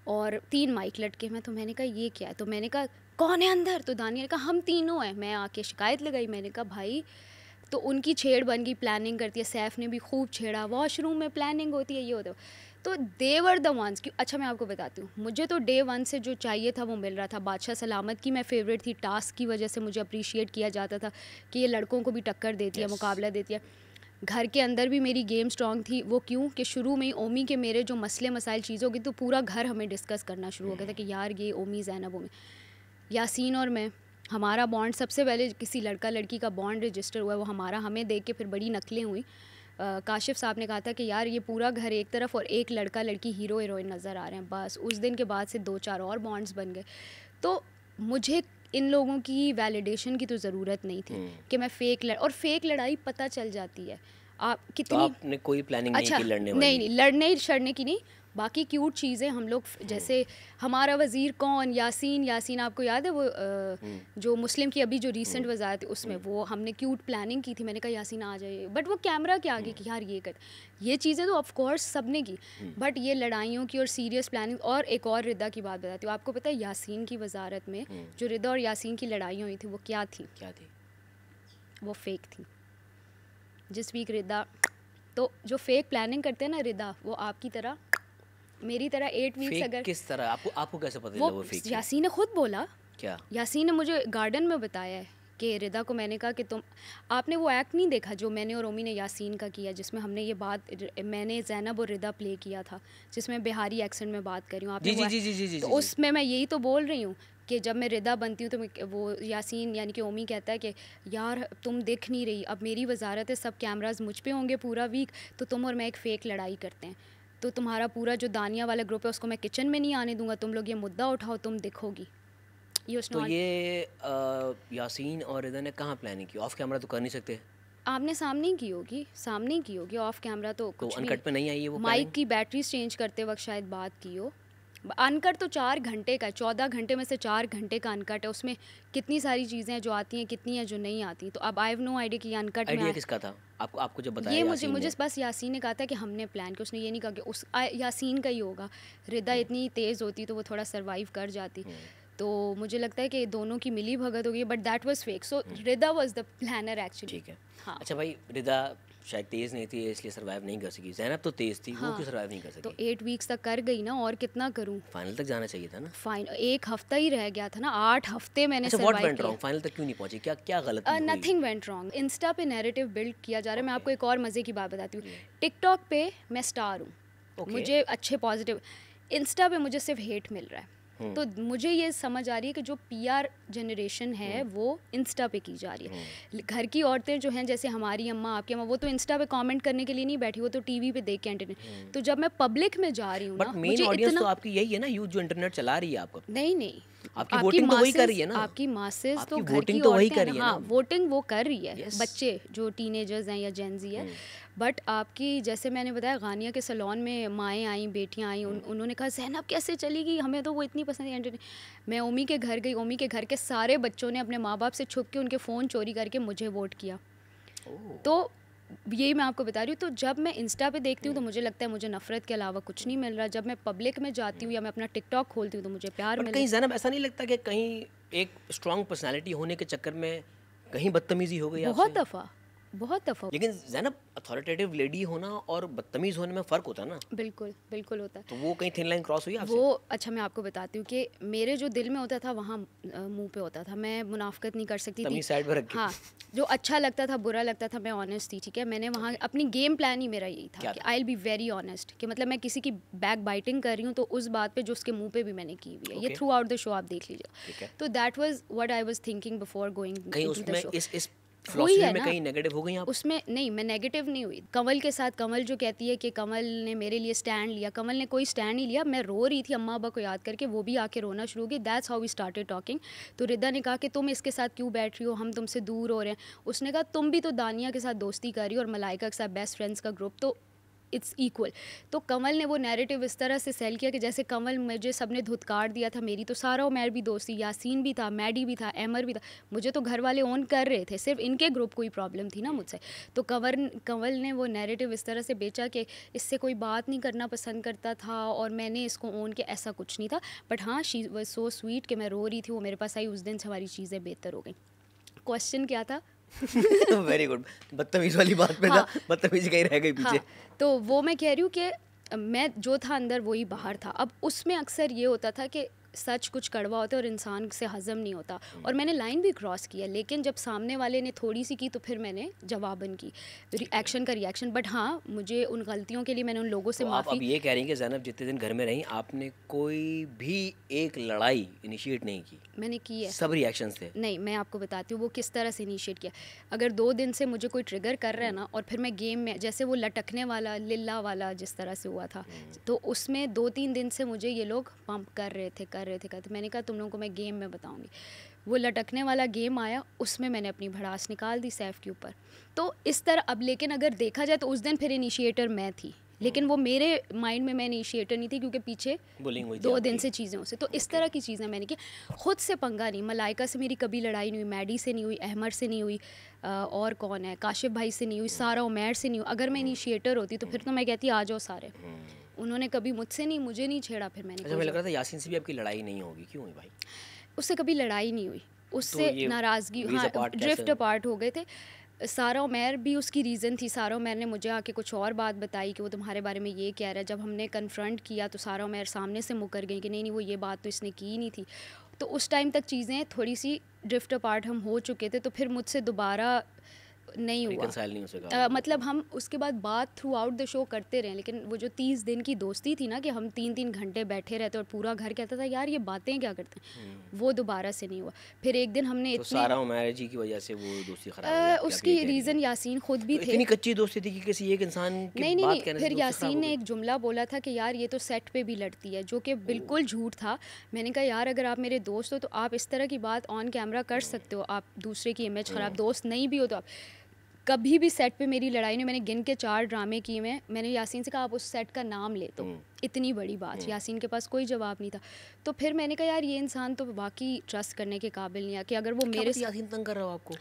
और 3 माइक लटके में। तो मैंने कहा ये क्या है? तो मैंने कहा कौन है अंदर? तो दानिया ने कहा हम तीनों हैं। मैं आके शिकायत लगाई, मैंने कहा भाई, तो उनकी छेड़ बन गई, प्लानिंग करती है। सैफ ने भी खूब छेड़ा, वॉशरूम में प्लानिंग होती है, ये होता है। तो दे वर द वंस की। अच्छा मैं आपको बताती हूँ, मुझे तो डे 1 से जो चाहिए था वो मिल रहा था। बादशाह सलामत की मैं फेवरेट थी, टास्क की वजह से मुझे अप्रिशिएट किया जाता था कि ये लड़कों को भी टक्कर देती है, मुकाबला देती है। घर के अंदर भी मेरी गेम स्ट्रॉन्ग थी। वो क्यों कि शुरू में ही ओमी के मेरे जो मसले मसाइल चीज़ हो गई, तो पूरा घर हमें डिस्कस करना शुरू हो गया था कि यार ये ओमी ज़ैनब ओमी। यासीन और मैं, हमारा बॉन्ड सबसे पहले किसी लड़का लड़की का बॉन्ड रजिस्टर हुआ, वो हमारा, हमें देख के फिर बड़ी नकलें हुई। काशिफ साहब ने कहा था कि यार ये पूरा घर एक तरफ और एक लड़का लड़की हीरो हीरोइन नज़र आ रहे हैं। बस उस दिन के बाद से 2-4 और बॉन्ड्स बन गए। तो मुझे इन लोगों की वैलिडेशन की तो ज़रूरत नहीं थी कि मैं और फेक लड़ाई पता चल जाती है आप कितनी। तो आपने कोई प्लानिंग नहीं की लड़ने वाली? नहीं, लड़ने छड़ने की नहीं, बाकी क्यूट चीज़ें हम लोग, जैसे हमारा वज़ीर कौन, यासीन आपको याद है वो जो मुस्लिम की अभी जो रीसेंट वज़ारत, उसमें वो हमने क्यूट प्लानिंग की थी। मैंने कहा यासीन आ जाइए, बट वो कैमरा के आगे कि यार ये चीज़ें तो ऑफ कोर्स सब ने की, बट ये लड़ाइयों की और सीरियस प्लानिंग। और एक और रिदा की बात बताती हूँ आपको। पता है यासीन की वज़ारत में जो रिदा और यासीन की लड़ाइयाँ हुई थी वो क्या थी? वो फेक थी। जिस वीक रिदा, तो जो फेक प्लानिंग करते हैं ना रिदा, वो आपकी तरह मेरी तरह 8 वीक्स। अगर किस तरह आपको कैसे पता चला वो फेक? यासीन ने खुद बोला। क्या? यासीन ने मुझे गार्डन में बताया है कि रिदा को मैंने कहा कि आपने वो एक्ट नहीं देखा जो मैंने और ओमी ने यासीन का किया, जिसमें हमने ये बात, मैंने ज़ैनब और रिदा प्ले किया था, जिसमें बिहारी एक्सेंट में बात कर रही हूँ आपने। तो उसमें मैं यही तो बोल रही हूँ कि जब मैं रिदा बनती हूँ तो वो यासीन यानी कि ओमी कहता है कि यार तुम दिख नहीं रही, अब मेरी वजारत है, सब कैमराज मुझ पे होंगे पूरा वीक, तो तुम और मैं एक फ़ेक लड़ाई करते हैं, तो तुम्हारा पूरा जो दानिया वाला ग्रुप है उसको मैं किचन में नहीं आने दूंगा, तुम लोग ये मुद्दा उठाओ, तुम दिखोगी। तो ये यासीन और रिदा ने कहाँ प्लानिंग की? ऑफ कैमरा तो कर नहीं सकते? आपने सामने की होगी, ऑफ कैमरा तो कुछ अनकट पे नहीं आई है वो? माइक की बैटरी चेंज करते वक्त शायद बात की हो, अनकट तो 4 घंटे का है, 14 घंटे में से 4 घंटे का अनकट है। उसमें कितनी सारी चीज़ें हैं जो आती हैं, कितनी हैं जो नहीं आती। तो अब आई हैव नो आइडिया कि ये अनकट में आइडिया किसका था? आपको जब बताया ये मुझे बस यासीन ने कहा था कि हमने प्लान किया। उसने ये नहीं कहा कि उस यासीन का ही होगा। रिदा इतनी तेज़ होती तो वो थोड़ा सर्वाइव कर जाती। तो मुझे लगता है कि दोनों की मिली भगत होगी, but that was fake. So Rida was the planner actually. ठीक है। हाँ। अच्छा भाई, रिदा शायद तेज़ नहीं थी इसलिए सर्वाइव नहीं कर सकी। ज़ैनब तो तेज़ थी, वो क्यों सर्वाइव नहीं कर सकी? तो 8 वीक्स तक कर गई ना, और कितना करूं? फाइनल तक जाना चाहिए था ना। फाइनल 1 हफ्ता ही रह गया था ना, 8 हफ्ते मैंने सर्वाइव किया। What went wrong? फाइनल तक क्यों नहीं पहुंची? क्या गलत हुई? Nothing went wrong. इंस्टा पे नैरेटिव बिल्ड किया जा रहा है। मैं आपको एक और मज़े की बात बताती हूँ। टिकटॉक पे मैं स्टार हूँ, मुझे अच्छे पॉजिटिव। इंस्टा पे मुझे सिर्फ हेट मिल रहा है। तो मुझे ये समझ आ रही है कि जो पीआर जनरेशन है वो इंस्टा पे की जा रही है। घर की औरतें जो हैं, जैसे हमारी अम्मा, आपकी अम्मा, वो तो इंस्टा पे कमेंट करने के लिए नहीं बैठी, वो तो टीवी पे देख के एंटरटेन। तो जब मैं पब्लिक में जा रही हूँ ना, मेन ऑडियंस तो आपकी यही है ना, यूथ जो इंटरनेट चला रही है आपको। नहीं, आपकी वोटिंग तो वही कर रही है ना। आपकी मासेस तो घर वोटिंग की तो वही औरतें कर रही है ना। हाँ, वोटिंग वो कर रही है। बच्चे जो टीनेजर्स हैं या जेनजी है। बट आपकी, जैसे मैंने बताया, गानिया के सैलून में माएँ आई, बेटियाँ आई, उन्होंने कहा ज़ैनब कैसे चलेगी, हमें तो वो इतनी पसंद है। मैं ओमी के घर गई, ओमी के घर के सारे बच्चों ने अपने माँ बाप से छुप के उनके फ़ोन चोरी करके मुझे वोट किया। तो यही मैं आपको बता रही हूँ। तो जब मैं इंस्टा पे देखती हूँ तो मुझे लगता है मुझे नफरत के अलावा कुछ नहीं मिल रहा। जब मैं पब्लिक में जाती हूँ या मैं अपना टिकटॉक खोलती हूँ तो मुझे प्यार मिल रहा है। कहीं ज़ैनब ऐसा नहीं लगता कि कहीं एक स्ट्रॉन्ग पर्सनैलिटी होने के चक्कर में कहीं बदतमीजी हो गई? बहुत दफ़ा। लेकिन ज़ैनब, अथॉरिटेटिव लेडी होना और बदतमीज़ होने में फ़र्क होता है ना। बिल्कुल होता है। तो वो कहीं थिन लाइन क्रॉस हुई आपसे? वो, अच्छा मैं आपको बताती हूँ कि मेरे जो दिल में होता था वहाँ मुंह पे होता था। मैं मुनाफिकत नहीं कर सकती थी। साइड पर रख के। हाँ, जो अच्छा लगता था, बुरा लगता था, मैं ऑनेस्ट थी। ठीक है, मैंने वहाँ अपनी गेम प्लान ही मेरा यही था कि I will be very honest, कि मतलब मैं किसी की बैक बाइटिंग कर रही हूँ तो उस बात पे जो उसके मुंह पे भी मैंने की हुई है। ये थ्रू आउट द शो आप देख लीजिए। तो that was what I was thinking before going into the show. इस हुई है में कहीं नेगेटिव हो गई आप? उसमें नहीं, मैं नेगेटिव नहीं हुई। कमल के साथ, कमल जो कहती है कि कमल ने मेरे लिए स्टैंड लिया, कमल ने कोई स्टैंड नहीं लिया। मैं रो रही थी अम्मा अब्बा को याद करके, वो भी आके रोना शुरू हो गई। That's how we started talking. तो रिदा ने कहा कि तुम इसके साथ क्यों बैठ रही हो, हम तुमसे दूर हो रहे हैं। उसने कहा तुम भी तो दानिया के साथ दोस्ती कर रही हो और मलाइका के साथ बेस्ट फ्रेंड्स का ग्रुप, तो इट्स इक्वल। तो कमल ने वो नैरेटिव इस तरह से सेल किया कि जैसे कमल मुझे सबने धुतकार दिया था, मेरी तो सारा उमर भी दोस्ती, यासीन भी था, मैडी भी था, अमर भी था, मुझे तो घर वाले ओन कर रहे थे, सिर्फ इनके ग्रुप को ही प्रॉब्लम थी ना मुझसे। तो कमल ने वो नैरेटिव इस तरह से बेचा कि इससे कोई बात नहीं करना पसंद करता था और मैंने इसको ओन किया, ऐसा कुछ नहीं था। बट हाँ, शी वाज सो स्वीट कि मैं रो रही थी, वो मेरे पास आई, उस दिन से हमारी चीज़ें बेहतर हो गई। क्वेश्चन क्या था? Very good. बदतमीज वाली बात पे था, बदतमीजी कहीं रह गई पीछे। तो वो मैं कह रही हूँ कि मैं जो था अंदर वही बाहर था। अब उसमें अक्सर ये होता था कि सच कुछ कड़वा होता है और इंसान से हज़म नहीं होता, और मैंने लाइन भी क्रॉस किया। लेकिन जब सामने वाले ने थोड़ी सी की तो फिर मैंने जवाबन की, एक्शन का रिएक्शन। बट हाँ, मुझे उन गलतियों के लिए मैंने उन लोगों से माफ़ी। आप ये कह रही हैं कि ज़ैनब जितने दिन घर में रही आपने कोई भी एक लड़ाई इनिशिएट नहीं की? मैंने की है। सब रिएक्शंस थे? नहीं, मैं आपको बताती हूँ वो किस तरह से इनिशिएट किया। अगर 2 दिन से मुझे कोई ट्रिगर कर रहा है ना, और फिर मैं गेम में, जैसे वो लटकने वाला लिल्ला वाला जिस तरह से हुआ था, तो उसमें 2-3 दिन से मुझे ये लोग पंप कर रहे थे। मैंने कहा तुम लोगों को मैं गेम में बताऊंगी। वो लटकने वाला गेम आया, उसमें मैंने अपनी भड़ास निकाल दी सैफ के ऊपर। तो इस तरह अब, लेकिन अगर देखा जाए तो उस दिन फिर इनिशिएटर मैं थी, लेकिन वो मेरे माइंड में मैं इनिशिएटर नहीं थी, क्योंकि पीछे 2 दिन से चीज़ें से। तो इस तरह की चीज़ें मैंने की, खुद से पंगा नहीं। मलाइका से मेरी कभी लड़ाई नहीं हुई, मैडी से नहीं हुई, अहमद से नहीं हुई, और कौन है, काशिफ भाई से नहीं हुई, सारा उमैर से नहीं हुई। अगर मैं इनिशिएटर होती तो फिर तो मैं कहती आ जाओ सारे। उन्होंने कभी मुझे नहीं छेड़ा। फिर मैंने मुझे लग रहा था यासीन से भी आपकी लड़ाई नहीं होगी, क्यों हुई भाई? उससे कभी लड़ाई नहीं हुई, उससे नाराज़गी, हाँ, ड्रिफ्ट अपार्ट हो गए थे। सारा उमैर भी उसकी रीज़न थी। सारा उमैर ने मुझे आके कुछ और बात बताई कि वो तुम्हारे बारे में ये कह रहा है। जब हमने कन्फ्रंट किया तो सारा उमैर सामने से मुकर गई कि नहीं वो ये बात तो इसने की ही नहीं थी। तो उस टाइम तक चीज़ें थोड़ी सी ड्रिफ्ट अपार्ट हम हो चुके थे, तो फिर मुझसे दोबारा नहीं हुआ। मतलब हम उसके बाद बात थ्रू आउट द शो करते रहे, लेकिन वो जो 30 दिन की दोस्ती थी ना, कि हम 3-3 घंटे बैठे रहते और पूरा घर कहता था यार ये बातें क्या करते हैं, वो दोबारा से नहीं हुआ। फिर एक दिन हमने तो सारा उमैर जी की वजह से वो दोस्ती खराब, उसकी रीज़न यासीन खुद भी थे। इतनी कच्ची दोस्ती थी कि किसी एक इंसान की बात कहने से फिर यासीन ने एक जुमला बोला था कि यार ये तो सेट पे भी लड़ती है, जो कि बिल्कुल झूठ था। मैंने कहा यार अगर आप मेरे दोस्त हो तो आप इस तरह की बात ऑन कैमरा कर सकते हो, आप दूसरे की इमेज ख़राब, दोस्त नहीं भी हो तो आप। कभी भी सेट पे मेरी लड़ाई नहीं, मैंने गिन के 4 ड्रामे किए में, मैंने यासीन से कहा आप उस सेट का नाम ले, तो इतनी बड़ी बात, यासीन के पास कोई जवाब नहीं था। तो फिर मैंने कहा यार ये इंसान तो वाकई ट्रस्ट करने के काबिल नहीं है कि अगर वो मेरे साथ यासीन तंग कर रहा हो आपको।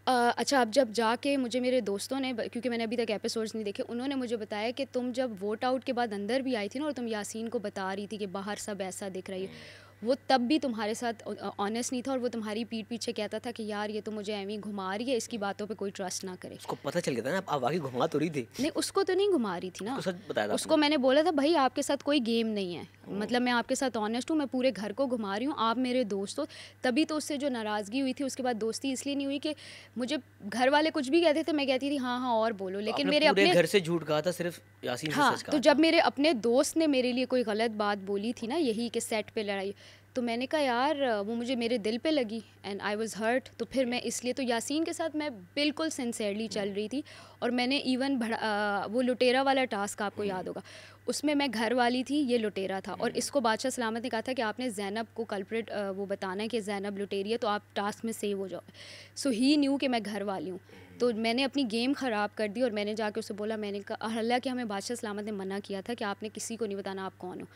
अच्छा, अब जब जाके मुझे मेरे दोस्तों ने, क्योंकि मैंने अभी तक एपिसोड्स नहीं देखे, उन्होंने मुझे बताया कि तुम जब वोट आउट के बाद अंदर भी आई थी ना और तुम यासीन को बता रही थी कि बाहर सब ऐसा दिख रही है, वो तब भी तुम्हारे साथ ऑनेस्ट नहीं था और वो तुम्हारी पीठ पीछे कहता था कि यार ये तो मुझे ऐवी घुमा रही है, इसकी बातों पे कोई ट्रस्ट ना करे। उसको पता चल गया था ना आप वाकई घुमा तो रही थी। नहीं, उसको तो नहीं घुमा रही थी ना, उसको सच बताया था। उसको मैंने बोला था भाई आपके साथ कोई गेम नहीं है, मतलब मैं आपके साथ ऑनेस्ट हूँ, मैं पूरे घर को घुमा रही हूँ, आप मेरे दोस्त हो। तभी तो उससे जो नाराज़गी हुई थी उसके बाद दोस्ती इसलिए नहीं हुई कि मुझे घर वाले कुछ भी कहते थे मैं कहती थी हाँ हाँ और बोलो, लेकिन मेरे अपने घर से झूठ कहा था, सिर्फ यासीन से सच कहा। तो जब मेरे अपने दोस्त ने मेरे लिए कोई गलत बात बोली थी ना, यही कि सेट पे लड़ाई, तो मैंने कहा यार वो मुझे मेरे दिल पे लगी एंड आई वाज हर्ट। तो फिर मैं इसलिए तो यासीन के साथ मैं बिल्कुल सिंसेरली चल रही थी। और मैंने इवन वो लुटेरा वाला टास्क आपको याद होगा, उसमें मैं घर वाली थी, ये लुटेरा था। और इसको बादशाह सलामत ने कहा था कि आपने ज़ैनब को कल्प्रिट वो बताना है कि ज़ैनब लुटेरी है, तो आप टास्क में सेव हो जाओ। सो ही न्यू कि मैं घर वाली हूँ। तो मैंने अपनी गेम ख़राब कर दी और मैंने जाके उसे बोला, मैंने कहा हालांकि हमें बादशाह सलामत ने मना किया था कि आपने किसी को नहीं बताना आप कौन हो।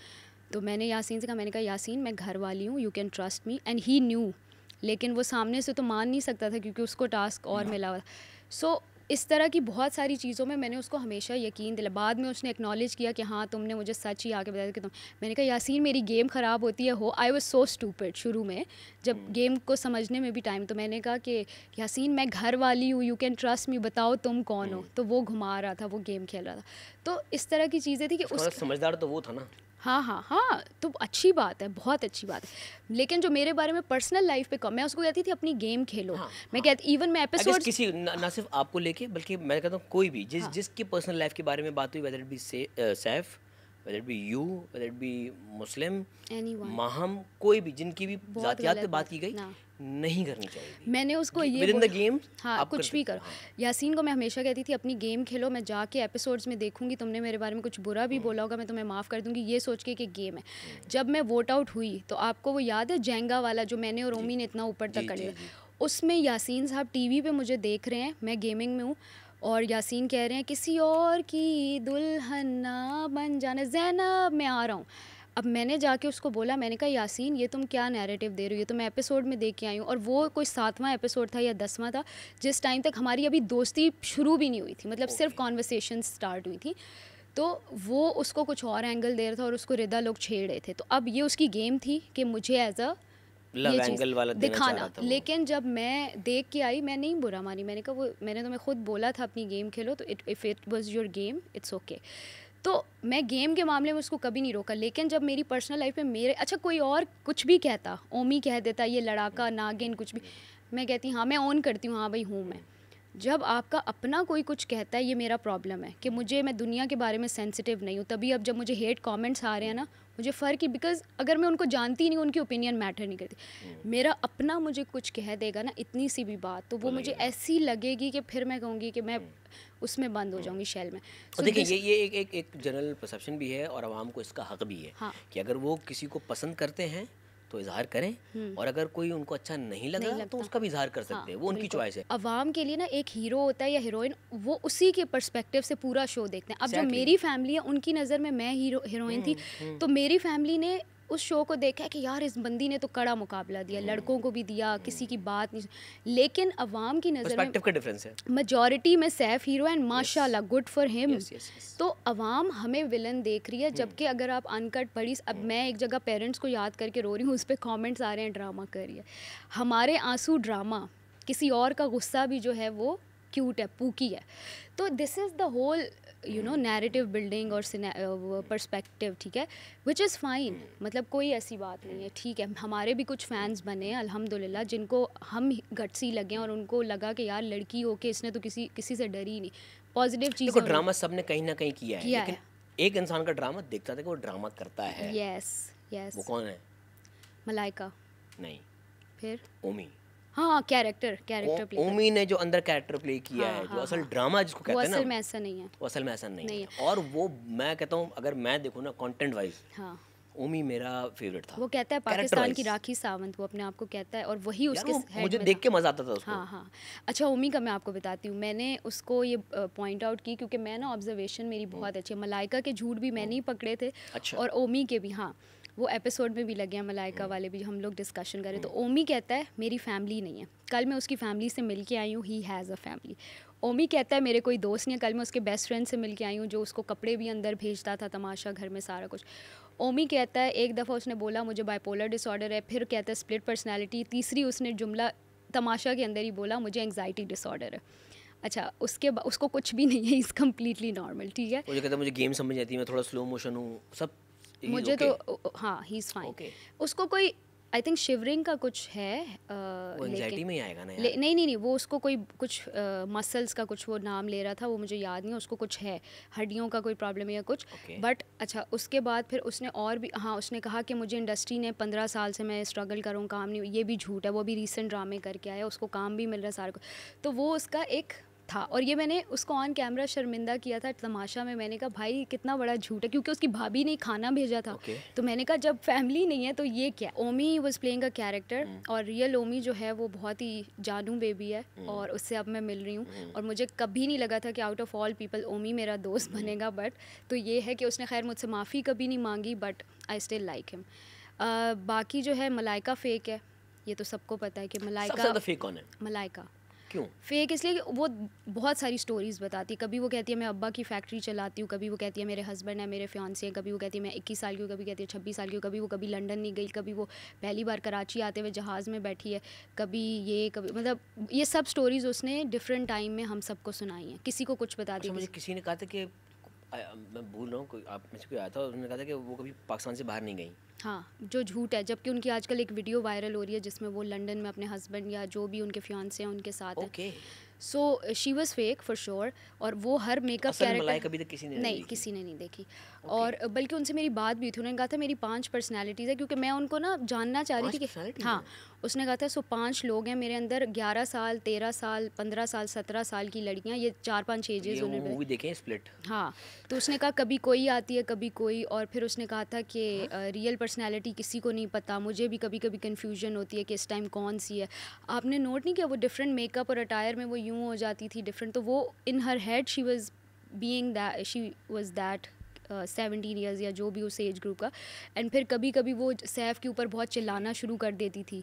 तो मैंने यासीन से कहा, मैंने कहा यासीन मैं घर वाली हूँ, you can trust me, and he new. लेकिन वो सामने से तो मान नहीं सकता था क्योंकि उसको टास्क और मिला हुआ था। सो इस तरह की बहुत सारी चीज़ों में मैंने उसको हमेशा यकीन दिला। बाद में उसने एक्नॉलेज किया कि हाँ तुमने मुझे सच ही आके बताया कि तुम, मैंने कहा यासीन मेरी गेम ख़राब होती है हो, आई वाज सो स्टूपिड शुरू में, जब गेम को समझने में भी टाइम। तो मैंने कहा कि यासीन मैं घर वाली हूँ, यू कैन ट्रस्ट मी, बताओ तुम कौन हो। तो वो घुमा रहा था, वो गेम खेल रहा था। तो इस तरह की चीज़ें थी कि उस समझदार तो वो था ना। हाँ हाँ हाँ, तो अच्छी बात है, बहुत अच्छी बात है। लेकिन जो मेरे बारे में पर्सनल लाइफ पे मैं उसको कहती थी अपनी गेम खेलो। मैं कहती इवन मैं एपिसोड किसी ना सिर्फ आपको लेके बल्कि मैं कहता हूँ कोई भी जिसकी पर्सनल लाइफ के बारे में बात हुई, whether it be Saif, whether it be you, whether it be Muslim, Maham, कोई भी जिनकी भी जातियात पे बात की गई नहीं करनी चाहिए। मैंने उसको ये within the game, हाँ कुछ भी करो। यासीन को मैं हमेशा कहती थी अपनी गेम खेलो, मैं जाके एपिसोड्स में देखूंगी तुमने मेरे बारे में कुछ बुरा भी बोला होगा मैं तुम्हें माफ़ कर दूंगी, ये सोच के कि गेम है। जब मैं वोट आउट हुई तो आपको वो याद है जेंगा वाला जो मैंने और ओमी ने इतना ऊपर तक कर लिया, उसमें यासीन साहब टीवी पे मुझे देख रहे हैं, मैं गेमिंग में हूँ और यासीन कह रहे हैं किसी और की दुल्हन ना बन जाना, ज़ैनब मैं आ रहा हूँ। अब मैंने जाके उसको बोला, मैंने कहा यासीन ये तुम क्या नैरेटिव दे रही हो, तो मैं एपिसोड में देख के आई हूँ। और वो कोई 7वां एपिसोड था या 10वां था, जिस टाइम तक हमारी अभी दोस्ती शुरू भी नहीं हुई थी, मतलब सिर्फ कॉन्वर्सेशन स्टार्ट हुई थी। तो वो उसको कुछ और एंगल दे रहा था और उसको रिदा लोग छेड़ रहे थे। तो अब ये उसकी गेम थी कि मुझे एज अ एंगल वाला दिखाना। लेकिन जब मैं देख के आई मैं नहीं बुरा मानी, मैंने कहा वो मैंने तुम्हें खुद बोला था अपनी गेम खेलो, तो if it was your game it's okay. तो मैं गेम के मामले में उसको कभी नहीं रोका। लेकिन जब मेरी पर्सनल लाइफ में मेरे अच्छा कोई और कुछ भी कहता, ओमी कह देता ये लड़ाका नागिन कुछ भी, मैं कहती हाँ मैं ऑन करती हूँ हाँ भाई हूँ मैं। जब आपका अपना कोई कुछ कहता है, ये मेरा प्रॉब्लम है कि मैं दुनिया के बारे में सेंसिटिव नहीं हूँ। तभी अब जब मुझे हेट कमेंट्स आ रहे हैं ना, मुझे फ़र्क ही, बिकॉज अगर मैं उनको जानती नहीं, उनकी ओपिनियन मैटर नहीं करती। मेरा अपना मुझे कुछ कह देगा ना इतनी सी भी बात, तो वो मुझे ऐसी लगेगी कि फिर मैं कहूँगी कि मैं उसमें बंद हो जाऊँगी शेल में। तो देखिए ये एक जनरल परसेप्शन भी है और आवाम को इसका हक भी है कि अगर वो किसी को पसंद करते हैं तो इजहार करें, और अगर कोई उनको अच्छा नहीं लगा तो उसका भी इजहार कर सकते हैं, वो उनकी चॉइस है। अवाम के लिए ना एक हीरो होता है या हीरोइन, वो उसी के पर्सपेक्टिव से पूरा शो देखते हैं। अब जो मेरी फैमिली है उनकी नज़र में मैं हीरोइन थी, तो मेरी फैमिली ने उस शो को देखा कि यार इस बंदी ने तो कड़ा मुकाबला दिया, लड़कों को भी दिया, किसी की बात नहीं। लेकिन अवाम की नज़र में का डिफरेंस है, मेजॉरिटी में सैफ हीरो एंड माशाल्लाह गुड फॉर हिम। तो अवाम हमें विलन देख रही है, जबकि अगर आप अनकट पढ़ी, अब मैं एक जगह पेरेंट्स को याद करके रो रही हूँ, उस पर कॉमेंट्स आ रहे हैं ड्रामा कर रही है। हमारे आंसू ड्रामा, किसी और का गुस्सा भी जो है वो क्यूट है, पूकी है। तो this is the whole narrative building और पर्सपेक्टिव, ठीक है, विच इज़ फाइन, मतलब कोई ऐसी बात नहीं है, ठीक है। हमारे भी कुछ फैंस बने हैं अल्हम्दुलिल्लाह, जिनको हम गट्सी लगे और उनको लगा कि यार लड़की हो के इसने तो किसी से डरी नहीं। पॉजिटिव चीज़, देखो ड्रामा सब ने कहीं ना कहीं किया है, लेकिन एक इंसान का ड्रामा देखता था कि वो ड्रामा करता है। यस वो कौन है? मलाइका नहीं, फिर ओमी। हाँ कैरेक्टर प्ले, ओमी ने जो अंदर कैरेक्टर प्ले किया है, जो असल ड्रामा जिसको कहते हैं ना, असल में ऐसा नहीं है, वो असल में ऐसा नहीं है। और वो मैं कहता हूँ अगर मैं देखूँ ना कंटेंट वाइज, ओमी मेरा फेवरेट था। वो कहता है पाकिस्तान की राखी सावंत, वो अपने आप को कहता है, और वही उसके मुझे देख के मजा आता था उसको। हाँ हाँ। अच्छा, ओमी का मैं आपको बताती हूँ, मैंने उसको ये पॉइंट आउट की क्योंकि मैं ना ऑब्जर्वेशन मेरी बहुत अच्छी है। मलाइका के झूठ भी मैंने ही पकड़े थे। अच्छा। और ओमी के भी। हाँ, वो एपिसोड में भी लगे हैं, मलाइका वाले भी, हम लोग डिस्कशन करें। तो ओमी कहता है मेरी फैमिली नहीं है, कल मैं उसकी फैमिली से मिल के आई हूँ, ही हैज़ अ फैमिली। ओमी कहता है मेरे कोई दोस्त नहीं है, कल मैं उसके बेस्ट फ्रेंड से मिल के आई हूँ जो उसको कपड़े भी अंदर भेजता था, तमाशा घर में सारा कुछ। ओमी कहता है एक दफ़ा उसने बोला मुझे बाइपोलर डिसऑर्डर है, फिर कहता है स्प्लिट पर्सनैलिटी, तीसरी उसने जुमला तमाशा के अंदर ही बोला मुझे एंग्जाइटी डिसऑर्डर है। अच्छा, उसके उसको कुछ भी नहीं है, इज़ कम्प्लीटली नॉर्मल। ठीक है, मुझे कहता है मुझे गेम समझ आती है, मैं थोड़ा स्लो मोशन हूँ, सब मुझे तो हाँ, ही इज़ फाइन। उसको कोई आई थिंक शिवरिंग का कुछ है, वो एंग्जाइटी में ही आएगा ना यार। नहीं, वो उसको कोई कुछ मसल्स का कुछ वो नाम ले रहा था, वो मुझे याद नहीं है, उसको कुछ है, हड्डियों का कोई प्रॉब्लम है या कुछ। बट अच्छा, उसके बाद फिर उसने और भी, हाँ, उसने कहा कि मुझे इंडस्ट्री ने 15 साल से मैं स्ट्रगल करूँ, काम नहीं, ये भी झूठ है, वो भी रीसेंट ड्रामे करके आया, उसको काम भी मिल रहा है सारा कुछ। तो वो उसका एक था, और ये मैंने उसको ऑन कैमरा शर्मिंदा किया था तमाशा में। मैंने कहा भाई कितना बड़ा झूठ है, क्योंकि उसकी भाभी ने खाना भेजा था। तो मैंने कहा जब फैमिली नहीं है तो ये क्या। ओमी वाज प्लेइंग अ कैरेक्टर, और रियल ओमी जो है वो बहुत ही जानू बेबी है, और उससे अब मैं मिल रही हूँ, और मुझे कभी नहीं लगा था कि आउट ऑफ ऑल पीपल ओमी मेरा दोस्त बनेगा। बट तो ये है कि उसने खैर मुझसे माफ़ी कभी नहीं मांगी, but I still like him. बाकी जो है मलाइका फेक है, ये तो सबको पता है कि मलाइका फेक कौन है। मलाइका क्यों फेक? इसलिए कि वो बहुत सारी स्टोरीज़ बताती है। कभी वो कहती है मैं अब्बा की फैक्ट्री चलाती हूँ, कभी वो कहती है मेरे हस्बैंड है, मेरे फियांसे हैं, कभी वो कहती है मैं 21 साल की हूँ, कभी कहती है 26 साल की हूँ, कभी लंदन नहीं गई, कभी वो पहली बार कराची आते हुए जहाज़ में बैठी है, कभी ये कभी, मतलब ये सब स्टोरीज़ उसने डिफरेंट टाइम में हम सबको सुनाई हैं, किसी को कुछ बता दी। मुझे किसी ने कहा था कि मैं भूल रहा हूँ, आप में से कोई आया था, उन्होंने कहा था कि वो कभी पाकिस्तान से बाहर नहीं गई। हाँ, जो झूठ है, जबकि उनकी आजकल एक वीडियो वायरल हो रही है जिसमें वो लंदन में अपने हस्बैंड या जो भी उनके फियांसे हैं उनके साथ हैं। So she was fake for sure. और वो हर मेकअप कैरेक्टर कभी तो किसी ने नहीं देखी। और बल्कि उनसे मेरी बात भी थी, उन्होंने कहा था मेरी 5 पर्सनैलिटीज़ है, क्योंकि मैं उनको ना जानना चाह रही थी कि हाँ, उसने कहा था सो 5 लोग हैं मेरे अंदर, 11 साल 13 साल 15 साल 17 साल की लड़कियाँ, ये 4-5 एजेस उन्होंने मूवी देखे स्प्लिट। हाँ, तो उसने कहा कभी कोई आती है कभी कोई, और फिर उसने कहा था कि रियल पर्सनैलिटी किसी को नहीं पता, मुझे भी कभी कभी कन्फ्यूजन होती है कि इस टाइम कौन सी है। आपने नोट नहीं किया वो डिफरेंट मेकअप और अटायर में वो यूँ हो जाती थी डिफरेंट, तो वो in her head she was being that, she was that 17 years या जो भी उस एज ग्रुप का। एंड फिर कभी कभी वो सैफ के ऊपर बहुत चिल्लाना शुरू कर देती थी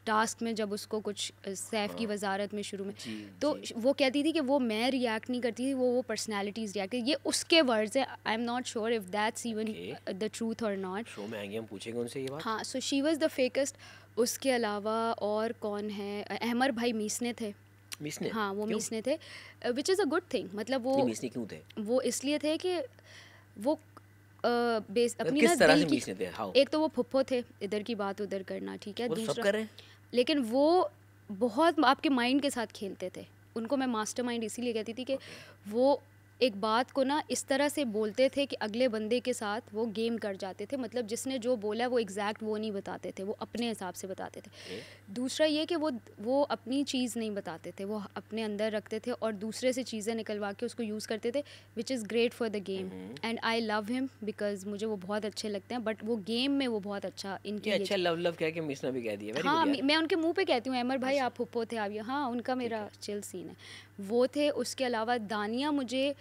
टास्क में, जब उसको कुछ सैफ की वजारत में शुरू में, तो वो कहती थी कि वो मैं रिएक्ट नहीं करती थी, वो पर्सनालिटीज़ रिएक्ट, ये उसके वर्ड्स है। I am not sure if that's even the truth और नॉट। शो में आएंगे, हम पूछेंगे उनसे ये बात। हाँ, so she was the fakest. उसके अलावा और कौन है, अहमर भाई मीसने थे। मीसने? हाँ, वो मीसने थे, which is a good thing. मतलब वो मीसने क्यों थे? वो इसलिए थे कि वो अपनी किस तरह से मीसने थे? हाउ? एक तो वो फुप्पो थे, इधर की बात उधर करना, ठीक है, दूसरा सब कर रहे हैं, लेकिन वो बहुत आपके माइंड के साथ खेलते थे। उनको मैं मास्टरमाइंड इसीलिए कहती थी कि वो एक बात को ना इस तरह से बोलते थे कि अगले बंदे के साथ वो गेम कर जाते थे। मतलब जिसने जो बोला वो एग्जैक्ट वो नहीं बताते थे, वो अपने हिसाब से बताते थे। दूसरा ये कि वो अपनी चीज़ नहीं बताते थे, वो अपने अंदर रखते थे और दूसरे से चीज़ें निकलवा के उसको यूज़ करते थे, which is great for the game. And I love him because मुझे वो बहुत अच्छे लगते हैं, बट वो गेम में वो बहुत अच्छा इनकी अच्छा लव कह के मिसना भी कह दिया। हाँ, मैं उनके मुँह पे कहती हूँ अमर भाई आप फुप्पो थे आप, हाँ, उनका मेरा चिल सीन है, वो थे। उसके अलावा दानिया मुझे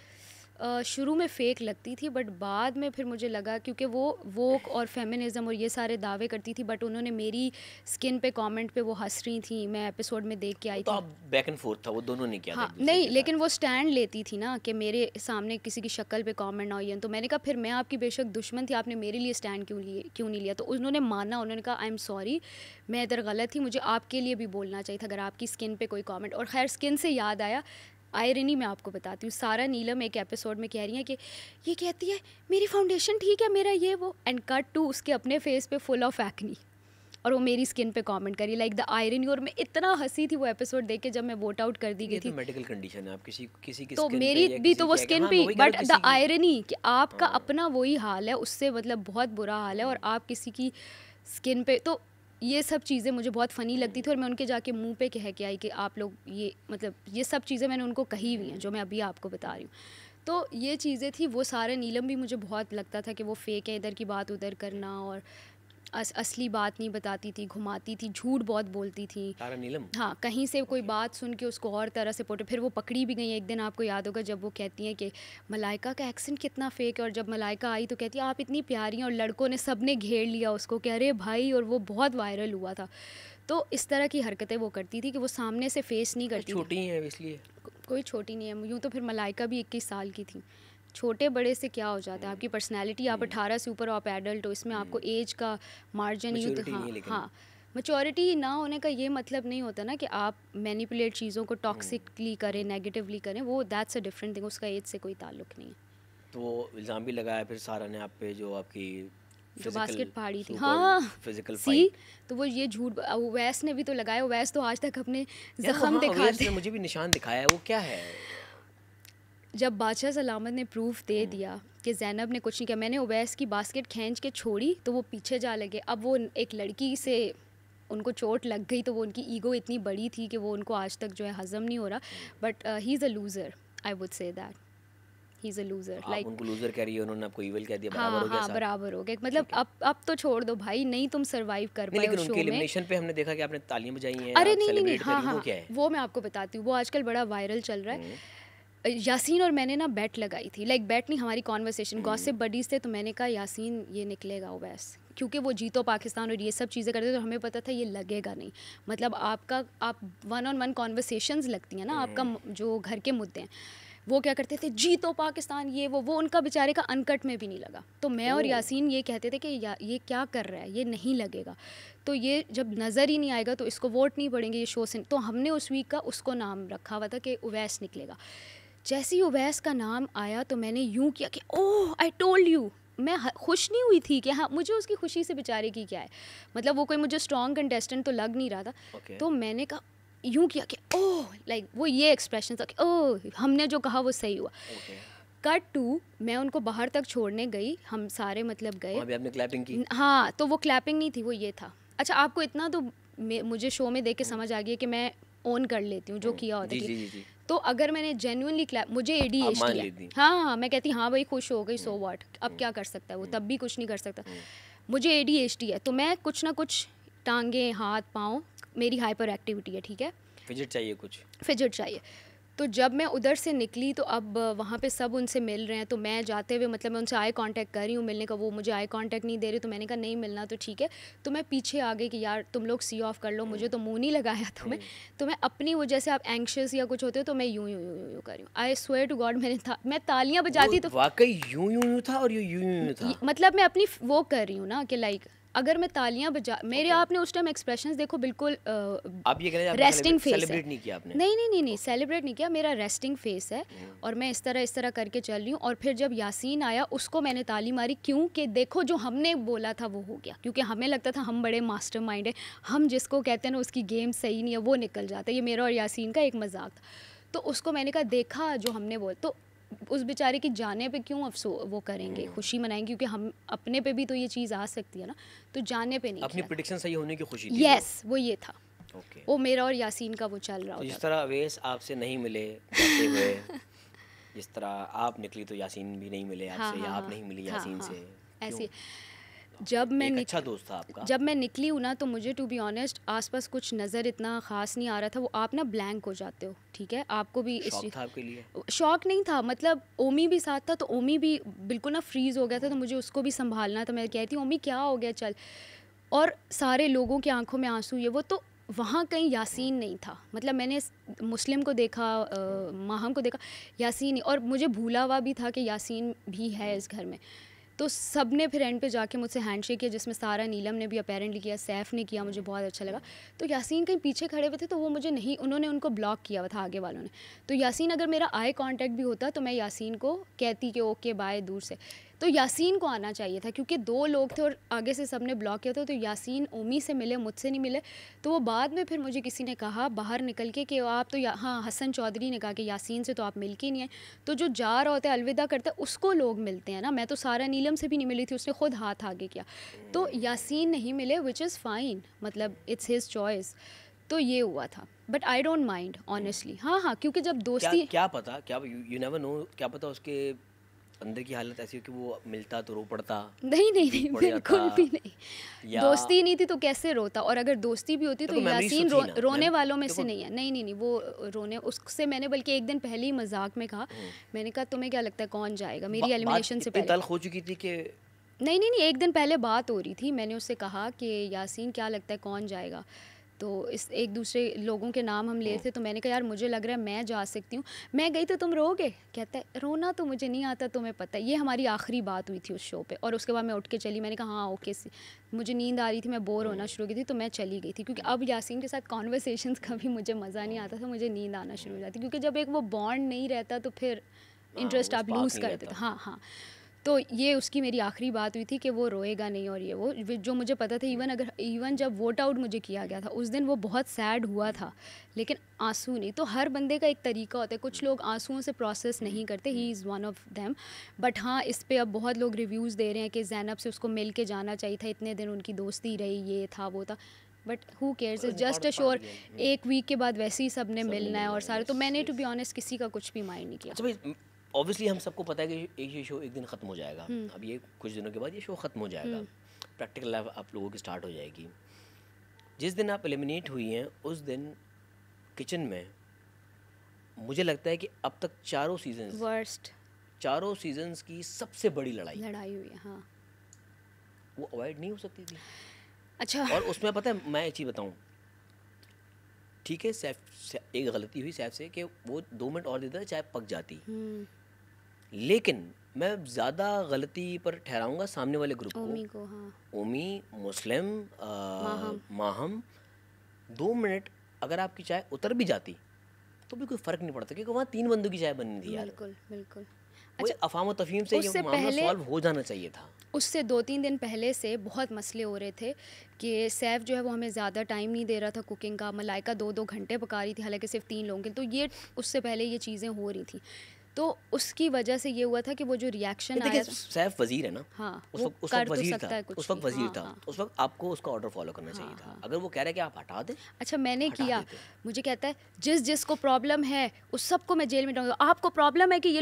शुरू में फ़ेक लगती थी, बट बाद में फिर मुझे लगा, क्योंकि वो वोक और फेमिनिज़म और ये सारे दावे करती थी, बट उन्होंने मेरी स्किन पे कमेंट पे वो हंस रही थी, मैं एपिसोड में देख के आई तो थी। अब बैक एंड फोर्थ था, वो दोनों ने किया। हाँ, नहीं, लेकिन वो स्टैंड लेती थी ना कि मेरे सामने किसी की शक्ल पे कमेंट ना हो, तो मैंने कहा फिर मैं आपकी बेशक दुश्मन थी, आपने मेरे लिए स्टैंड क्यों नहीं लिया? तो उन्होंने माना, उन्होंने कहा आई एम सॉरी, मैं इधर गलत थी, मुझे आपके लिए भी बोलना चाहिए था अगर आपकी स्किन पे कोई कमेंट। और खैर स्किन से याद आया, आयरनी मैं आपको बताती हूँ, सारा नीलम एक एपिसोड में कह रही है कि ये कहती है मेरी फाउंडेशन ठीक है, मेरा ये वो, एंड कट टू उसके अपने फेस पे फुल ऑफ एक्नी, और वो मेरी स्किन पे कमेंट करी लाइक द आयरनी। और मैं इतना हंसी थी वो एपिसोड देख के जब मैं वोट आउट कर दी गई थी। मेडिकल कंडीशन है, आप किसी की तो मेरी भी तो वो स्किन पे, बट द आयरनी कि आपका अपना वही हाल है, उससे मतलब बहुत बुरा हाल है, और आप किसी की स्किन पे, तो ये सब चीज़ें मुझे बहुत फ़नी लगती थी। और मैं उनके जाके मुंह पे कह के आई कि आप लोग ये, मतलब ये सब चीज़ें मैंने उनको कही हुई हैं जो मैं अभी आपको बता रही हूँ। तो ये चीज़ें थी। वो सारा नीलम भी मुझे बहुत लगता था कि वो फेक है, इधर की बात उधर करना, और असली बात नहीं बताती थी, घुमाती थी, झूठ बहुत बोलती थी तारा नीलम। हाँ, कहीं से कोई बात सुन के उसको और तरह से पोटे। फिर वो पकड़ी भी गई एक दिन, आपको याद होगा, जब वो कहती हैं कि मलाइका का एक्सेंट कितना फ़ेक है, और जब मलाइका आई तो कहती है आप इतनी प्यारी हैं, और लड़कों ने सब ने घेर लिया उसको कि अरे भाई, और वो बहुत वायरल हुआ था। तो इस तरह की हरकतें वो करती थी कि वो सामने से फेस नहीं करती। छोटी है इसलिए। कोई छोटी नहीं है, यूँ तो फिर मलाइका भी 21 साल की थी। छोटे बड़े से क्या हो जाता है, आपकी पर्सनैलिटी, आप 18 से ऊपर, आप एडल्ट हो, इसमें आपको एज का मार्जिन यूँ तो हाँ मैच्योरिटी ना होने का ये मतलब नहीं होता ना कि आप मैनिपुलेट चीज़ों को टॉक्सिकली करें, नेगेटिवली करें, वो दैट्स अ डिफरेंट थिंग, उसका एज से कोई ताल्लुक नहीं है। तो वो इल्ज़ाम भी लगाया फिर सारा ने आप पे, जो आपकी जो बास्केट फाड़ी थी, हाँ फिजिकल सी, तो वो ये झूठ उवैस ने भी तो लगाया। उवैस तो आज तक अपने जख्म दिखाते हैं। मुझे भी निशान दिखाया है, वो क्या है? जब बादशाह सलामत ने प्रूफ दे दिया कि ज़ैनब ने कुछ नहीं किया, मैंने उवैस की बास्केट खींच के छोड़ी तो वो पीछे जा लगे। अब वो एक लड़की से उनको चोट लग गई तो वो उनकी ईगो इतनी बड़ी थी कि वो उनको आज तक जो है हज़म नहीं हो रहा। But he is a loser, I would say that he is a loser. Like उनको लूज़र कह रही है, उन्होंने आपको इविल कह दिया, बराबर हो गया। हाँ, बराबर हो गया। मतलब अब तो छोड़ दो भाई, नहीं तुम सर्वाइव कर पाए उस शो में। एलिमिनेशन पे हमने देखा कि आपने तालियां बजाई हैं। अरे नहीं, हाँ, वो मैं आपको बताती हूँ, वो आजकल बड़ा वायरल चल रहा है। यासीन और मैंने ना बेट लगाई थी, लाइक बेट नहीं, हमारी कॉन्वर्सेशन, गॉसिप बडीज़ थे, तो मैंने कहा यासीन ये निकलेगा उवैस, क्योंकि वो जीतो पाकिस्तान और ये सब चीज़ें करते, तो हमें पता था ये लगेगा नहीं। मतलब आप 1-on-1 कॉन्वर्सेशंस लगती हैं ना, आपका जो घर के मुद्दे हैं, वो क्या करते थे, जीतो पाकिस्तान, ये वो उनका बेचारे का अनकट में भी नहीं लगा। तो मैं और यासीन ये कहते थे कि ये क्या कर रहा है, ये नहीं लगेगा, तो ये जब नज़र ही नहीं आएगा तो इसको वोट नहीं पड़ेंगे ये शो से। तो हमने उस वीक का उसको नाम रखा हुआ था कि उवैस निकलेगा। जैसे ही उवैस का नाम आया तो मैंने यूँ किया कि ओह आई टोल्ड यू। मैं खुश नहीं हुई थी कि हाँ, मुझे उसकी खुशी से बेचारे की क्या है, मतलब वो कोई मुझे स्ट्रॉन्ग कंटेस्टेंट तो लग नहीं रहा था। तो मैंने कहा यूँ किया कि ओह, लाइक वो ये एक्सप्रेशन था कि ओह हमने जो कहा वो सही हुआ। कट टू, मैं उनको बाहर तक छोड़ने गई, हम सारे मतलब गए, आपने क्लैपिंग की? हाँ, तो वो क्लैपिंग नहीं थी, वो ये था। अच्छा, आपको इतना तो मुझे शो में देख के समझ आ गया कि मैं ओन कर लेती हूँ जो किया होता है। तो अगर मैंने जेन्युइनली मुझे ADHD है, हाँ, मैं कहती हाँ भाई खुश हो गई, सो व्हाट, अब क्या कर सकता है वो, तब भी कुछ नहीं कर सकता। मुझे ADHD है, तो मैं कुछ ना कुछ, टांगे हाथ पाँव, मेरी हाइपर एक्टिविटी है, ठीक है, फिजिट चाहिए, कुछ फिजिट चाहिए। तो जब मैं उधर से निकली तो अब वहाँ पे सब उनसे मिल रहे हैं, तो मैं जाते हुए मतलब मैं उनसे आई कांटेक्ट कर रही हूँ मिलने का, वो मुझे आई कांटेक्ट नहीं दे रहे, तो मैंने कहा नहीं मिलना तो ठीक है। तो मैं पीछे आ गई कि यार तुम लोग सी ऑफ कर लो, मुझे तो मुंह नहीं लगाया तुम्हें। तो मैं अपनी वो, जैसे आप एंग्शियस या कुछ होते हो, तो मैं यूँ कर रही हूँ। आई स्वेयर टू गॉड, मैं तालियाँ बजाती तो वाकई यूँ था, और यूँ था, मतलब मैं अपनी वो कर रही हूँ ना कि लाइक अगर मैं तालियां बजा, मेरे आपने उस टाइम एक्सप्रेशंस देखो, बिल्कुल आप ये कह रहे हैं रेस्टिंग फेस सेलिब्रेट नहीं किया आपने? नहीं सेलिब्रेट नहीं किया, मेरा रेस्टिंग फेस है, और मैं इस तरह करके चल रही हूँ। और फिर जब यासीन आया उसको मैंने ताली मारी, क्यों कि देखो जो हमने बोला था वो हो गया, क्योंकि हमें लगता था हम बड़े मास्टरमाइंड है, हम जिसको कहते हैं ना उसकी गेम सही नहीं है वो निकल जाता है। ये मेरा और यासीन का एक मजाक था, तो उसको मैंने कहा देखा जो हमने बोल, तो उस बेचारे की जाने पे क्यों अफसोस वो करेंगे, खुशी मनाएंगे, क्योंकि हम अपने पे भी तो ये चीज़ आ सकती है ना, तो जाने पे नहीं। अपनी प्रेडिक्शन सही होने की खुशी थी। यस, वो ये था। वो मेरा और यासीन का वो चल रहा होता। जिस तरह अवैस आपसे नहीं मिले जाते हुए, जिस तरह आप निकली तो यासीन भी नहीं मिले आपसे, या आप नहीं मिली यासीन से, ऐसे जब मैं अच्छा दोस्त था आपका। जब मैं निकली हूँ ना, तो मुझे टू बी ऑनेस्ट आसपास कुछ नज़र इतना ख़ास नहीं आ रहा था। वो आप ना ब्लैंक हो जाते हो, ठीक है, आपको भी शौक था आपके लिए? शौक नहीं था, मतलब ओमी भी साथ था, तो ओमी भी बिल्कुल ना फ्रीज़ हो गया था, तो मुझे उसको भी संभालना था। मैं कहती हूँ ओमी क्या हो गया चल, और सारे लोगों की आंखों में आंसू, ये वो, तो वहाँ कहीं यासीन नहीं था। मतलब मैंने मुस्लिम को देखा, माहम को देखा, यासीन नहीं, और मुझे भूला हुआ भी था कि यासीन भी है इस घर में। तो सब ने फिर एंड पे जाके मुझसे हैंडशेक किया, जिसमें सारा, नीलम ने भी अपेरेंटली किया, सैफ ने किया, मुझे बहुत अच्छा लगा। तो यासीन कहीं पीछे खड़े हुए थे, तो वो मुझे नहीं, उन्होंने उनको ब्लॉक किया हुआ था आगे वालों ने। तो यासीन, अगर मेरा आई कांटेक्ट भी होता तो मैं यासीन को कहती कि ओके बाय दूर से, तो यासीन को आना चाहिए था, क्योंकि 2 लोग थे और आगे से सब ने ब्लॉक किया था। तो यासीन ओमी से मिले, मुझसे नहीं मिले। तो वो बाद में फिर मुझे किसी ने कहा बाहर निकल के कि आप तो हाँ, हसन चौधरी ने कहा कि यासीन से तो आप मिल के ही नहीं है। तो जो जा रहा होता है, अलविदा करता है, उसको लोग मिलते हैं ना। मैं तो सारा नीलम से भी नहीं मिली थी, उसने खुद हाथ आगे किया। तो यासीन नहीं मिले, विच इज़ फ़ाइन, मतलब इट्स हिज चॉइस। तो ये हुआ था, but I don't mind honestly. हाँ हाँ, क्योंकि जब दोस्ती क्या पता, क्या यू नेवर नो, क्या पता उसके अंदर की हालत ऐसी हो कि वो मिलता तो रो पड़ता। नहीं नहीं नहीं, बिल्कुल भी नहीं। दोस्ती ही नहीं थी तो कैसे रोता, और अगर दोस्ती भी होती तो यासीन रोने वालों में से नहीं है। नहीं नहीं नहीं, वो रोने, उससे मैंने बल्कि एक दिन पहले ही मजाक में कहा, मैंने कहा तुम्हें क्या लगता है कौन जाएगा मेरी एलिमिनेशन से पहले। तल्ख हो चुकी थी कि नहीं नहीं नहीं, एक दिन पहले बात हो रही थी, मैंने उससे कहा कि यासीन क्या लगता है कौन जाएगा, तो इस एक दूसरे लोगों के नाम हम ले थे, तो मैंने कहा यार मुझे लग रहा है मैं जा सकती हूँ, मैं गई तो तुम रोगे? कहता है रोना तो मुझे नहीं आता, तुम्हें पता है। ये हमारी आखिरी बात हुई थी उस शो पे, और उसके बाद मैं उठ के चली। मैंने कहा हाँ ओके, मुझे नींद आ रही थी, मैं बोर होना शुरू की थी, तो मैं चली गई थी, क्योंकि अब यासीन के साथ कॉन्वर्सेशंस का भी मुझे मज़ा नहीं आता था, मुझे नींद आना शुरू हो जाती, क्योंकि जब एक वो बॉन्ड नहीं रहता तो फिर इंटरेस्ट आप लूज़ कर देते। हाँ हाँ, तो ये उसकी मेरी आखिरी बात हुई थी कि वो रोएगा नहीं, और ये वो जो मुझे पता था। इवन जब वोट आउट मुझे किया गया था उस दिन वो बहुत सैड हुआ था, लेकिन आंसू नहीं। तो हर बंदे का एक तरीका होता है, कुछ लोग आंसुओं से प्रोसेस नहीं करते, he is one of them. But हाँ, इस पे अब बहुत लोग रिव्यूज़ दे रहे हैं कि ज़ैनब से उसको मिल के जाना चाहिए था, इतने दिन उनकी दोस्ती रही, ये था वो था, but who cares, is just a शोर। एक वीक के बाद वैसे ही सब ने मिलना है और सारे, तो मैंने टू बी ऑनेस्ट किसी का कुछ भी माइंड नहीं किया। ऑब्वियसली हम सबको पता है कि ये शो एक दिन ख़त्म हो जाएगा। अब ये कुछ दिनों के बाद ये शो ख़त्म हो जाएगा, प्रैक्टिकल लाइफ आप लोगों की स्टार्ट हो जाएगी। जिस दिन आप एलिमिनेट हुई हैं उस दिन किचन में मुझे लगता है कि अब तक चारों सीजन्स की सबसे बड़ी लड़ाई हुई है। हाँ, वो अवॉइड नहीं हो सकती थी। अच्छा, और उसमें पता है मैं एक चीज़ बताऊँ, ठीक है सैफ एक गलती हुई सैफ से कि वो 2 मिनट और देता चाहे पक जाती, लेकिन मैं ज़्यादा गलती पर ठहराऊंगा सामने वाले ग्रुप को। हाँ। ओमी, मुस्लिम, माहम 2 मिनट अगर आपकी चाय उतर भी जाती तो भी कोई फ़र्क नहीं पड़ता, क्योंकि वहाँ 3 बंदों की चाय बननी थी यार। बिल्कुल बिल्कुल। अच्छा, अफवाह व तफहीम से ये मामला सॉल्व हो जाना चाहिए था। उससे 2-3 दिन पहले से बहुत मसले हो रहे थे कि सैफ जो है वो हमें ज़्यादा टाइम नहीं दे रहा था कुकिंग का, मलाइका 2-2 घंटे पका रही थी, हालांकि सिर्फ 3 लोगों के, तो ये उससे पहले ये चीज़ें हो रही थी, तो उसकी वजह से ये हुआ था कि वो जो रिएक्शन आया, सैफ वजीर है ना। हाँ, उस वक्त वजीर था, उस वक्त वजीर था, उस वक्त आपको उसका ऑर्डर फॉलो करना चाहिए था। अगर वो कह रहा है कि आप हटा दें, अच्छा मैंने किया, मुझे कहता है जिसको प्रॉब्लम है उस सबको मैं जेल में डालूंगा, आपको प्रॉब्लम है कि ये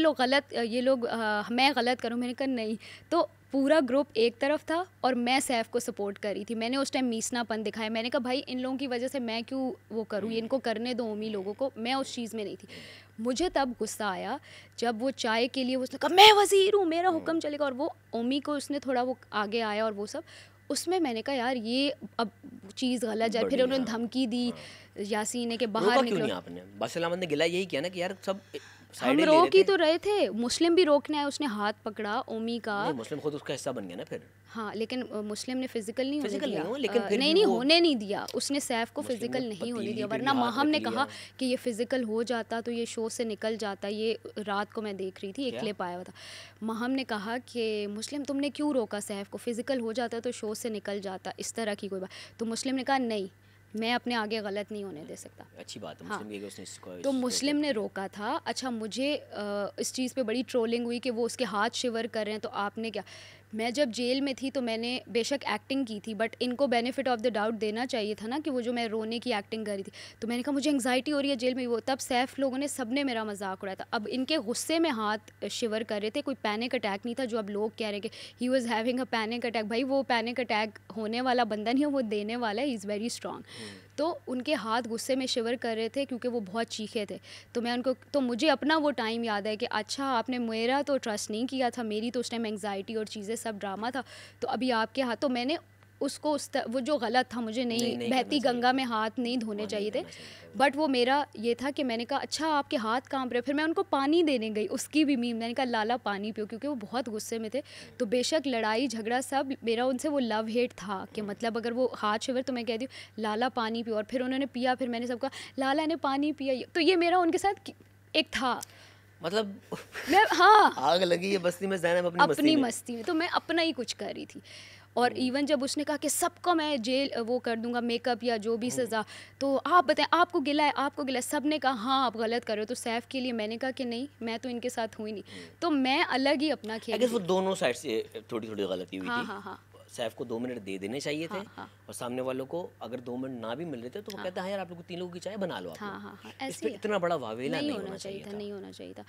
लोग मैं गलत करूँ? मैंने कहा नहीं। तो पूरा ग्रुप एक तरफ था और मैं सैफ को सपोर्ट कर रही थी। मैंने उस टाइम मीसनापन दिखाया, मैंने कहा भाई इन लोगों की वजह से मैं क्यों वो करूँ, इनको करने दो ओमी लोगों को, मैं उस चीज़ में नहीं थी। मुझे तब गुस्सा आया जब वो चाय के लिए उसने कहा मैं वज़ीर हूँ, मेरा हुक्म चलेगा, और वो ओमी को उसने थोड़ा वो आगे आया और वो सब, उसमें मैंने कहा यार ये अब चीज़ गलत जाए। फिर उन्होंने धमकी दी यासीन ने कि बाहर निकलो। आपने बादशाह अहमद ने गिला यही किया ना कि यार सब हम रोक ही तो रहे थे, मुस्लिम भी रोकने आया, उसने हाथ पकड़ा ओमी का। नहीं, मुस्लिम खुद उसका हिस्सा बन गया ना फिर। हाँ, लेकिन मुस्लिम ने फिजिकल नहीं होने दिया, लेकिन फिर नहीं होने नहीं दिया उसने, सैफ को फिजिकल नहीं होने दिया, वरना माहम ने कहा कि ये फिजिकल हो जाता तो ये शो से निकल जाता। ये रात को मैं देख रही थी, एक क्लिप आया हुआ था, माहम ने कहा कि मुस्लिम तुमने क्यों रोका सैफ को, फिजिकल हो जाता तो शो से निकल जाता, इस तरह की कोई बात। तो मुस्लिम ने कहा नहीं, मैं अपने आगे गलत नहीं होने दे सकता। अच्छी बात है। हाँ, उसने तो मुस्लिम ने रोका था। अच्छा, मुझे इस चीज़ पे बड़ी ट्रोलिंग हुई कि वो उसके हाथ शिवर कर रहे हैं, तो आपने क्या, मैं जब जेल में थी तो मैंने बेशक एक्टिंग की थी, बट इनको बेनिफिट ऑफ द डाउट देना चाहिए था ना कि वो जो मैं रोने की एक्टिंग कर रही थी, तो मैंने कहा मुझे एंग्जाइटी हो रही है जेल में, वो तब सैफ लोगों ने सब ने मेरा मजाक उड़ाया था। अब इनके गुस्से में हाथ शिवर कर रहे थे, कोई पैनिक अटैक नहीं था जो अब लोग कह रहे हैं कि he was having a panic attack. भाई वो पैनिक अटैक होने वाला बंदा नहीं है, वो देने वाला है, ही इज़ वेरी स्ट्रॉन्ग। तो उनके हाथ गुस्से में शिवर कर रहे थे क्योंकि वो बहुत चीखे थे। तो मैं उनको, तो मुझे अपना वो टाइम याद है कि अच्छा आपने मेरा तो ट्रस्ट नहीं किया था, मेरी तो उस टाइम एंग्जाइटी और चीज़ें सब ड्रामा था, तो अभी आपके हाथ, तो मैंने उसको वो जो गलत था, मुझे नहीं बहती गंगा में हाथ नहीं धोने चाहिए थे, बट वो मेरा ये था कि मैंने कहा अच्छा आपके हाथ कांप रहे। फिर मैं उनको पानी देने गई, उसकी भी मीम, मैंने कहा लाला पानी पियो, क्योंकि वो बहुत गुस्से में थे। तो बेशक लड़ाई झगड़ा सब मेरा उनसे वो लव हेट था कि मतलब अगर वो हाथ शिवर तो मैं कहती हूँ लाला पानी पियो, और फिर उन्होंने पिया, फिर मैंने सबका लाला ने पानी पिया, तो ये मेरा उनके साथ एक था, मतलब मैं हाँ आग लगी है बस्ती में, ज़ैनब अपनी मस्ती में, तो मैं अपना ही कुछ कर रही थी। और इवन जब उसने कहा कि सबको मैं जेल वो कर दूंगा, मेकअप या जो भी सज़ा, तो आप बताएं आपको गिला है, आपको गिला है, सब ने कहा हाँ आप गलत कर रहे हो। तो सैफ के लिए मैंने कहा कि नहीं, मैं तो इनके साथ हुई नहीं, तो मैं अलग ही अपना खेल। वो दोनों साइड से थोड़ी थोड़ी गलती हुई थी। हाँ, सैफ को 2 मिनट दे देने चाहिए थे। और सामने वालों को अगर 2 मिनट ना भी मिल रहे थे तो वो कहता है यार आप लोग 3 लोगों की चाय बना लो आप। इस पे इतना बड़ा वावेला नहीं होना चाहिए था, नहीं होना चाहिए था।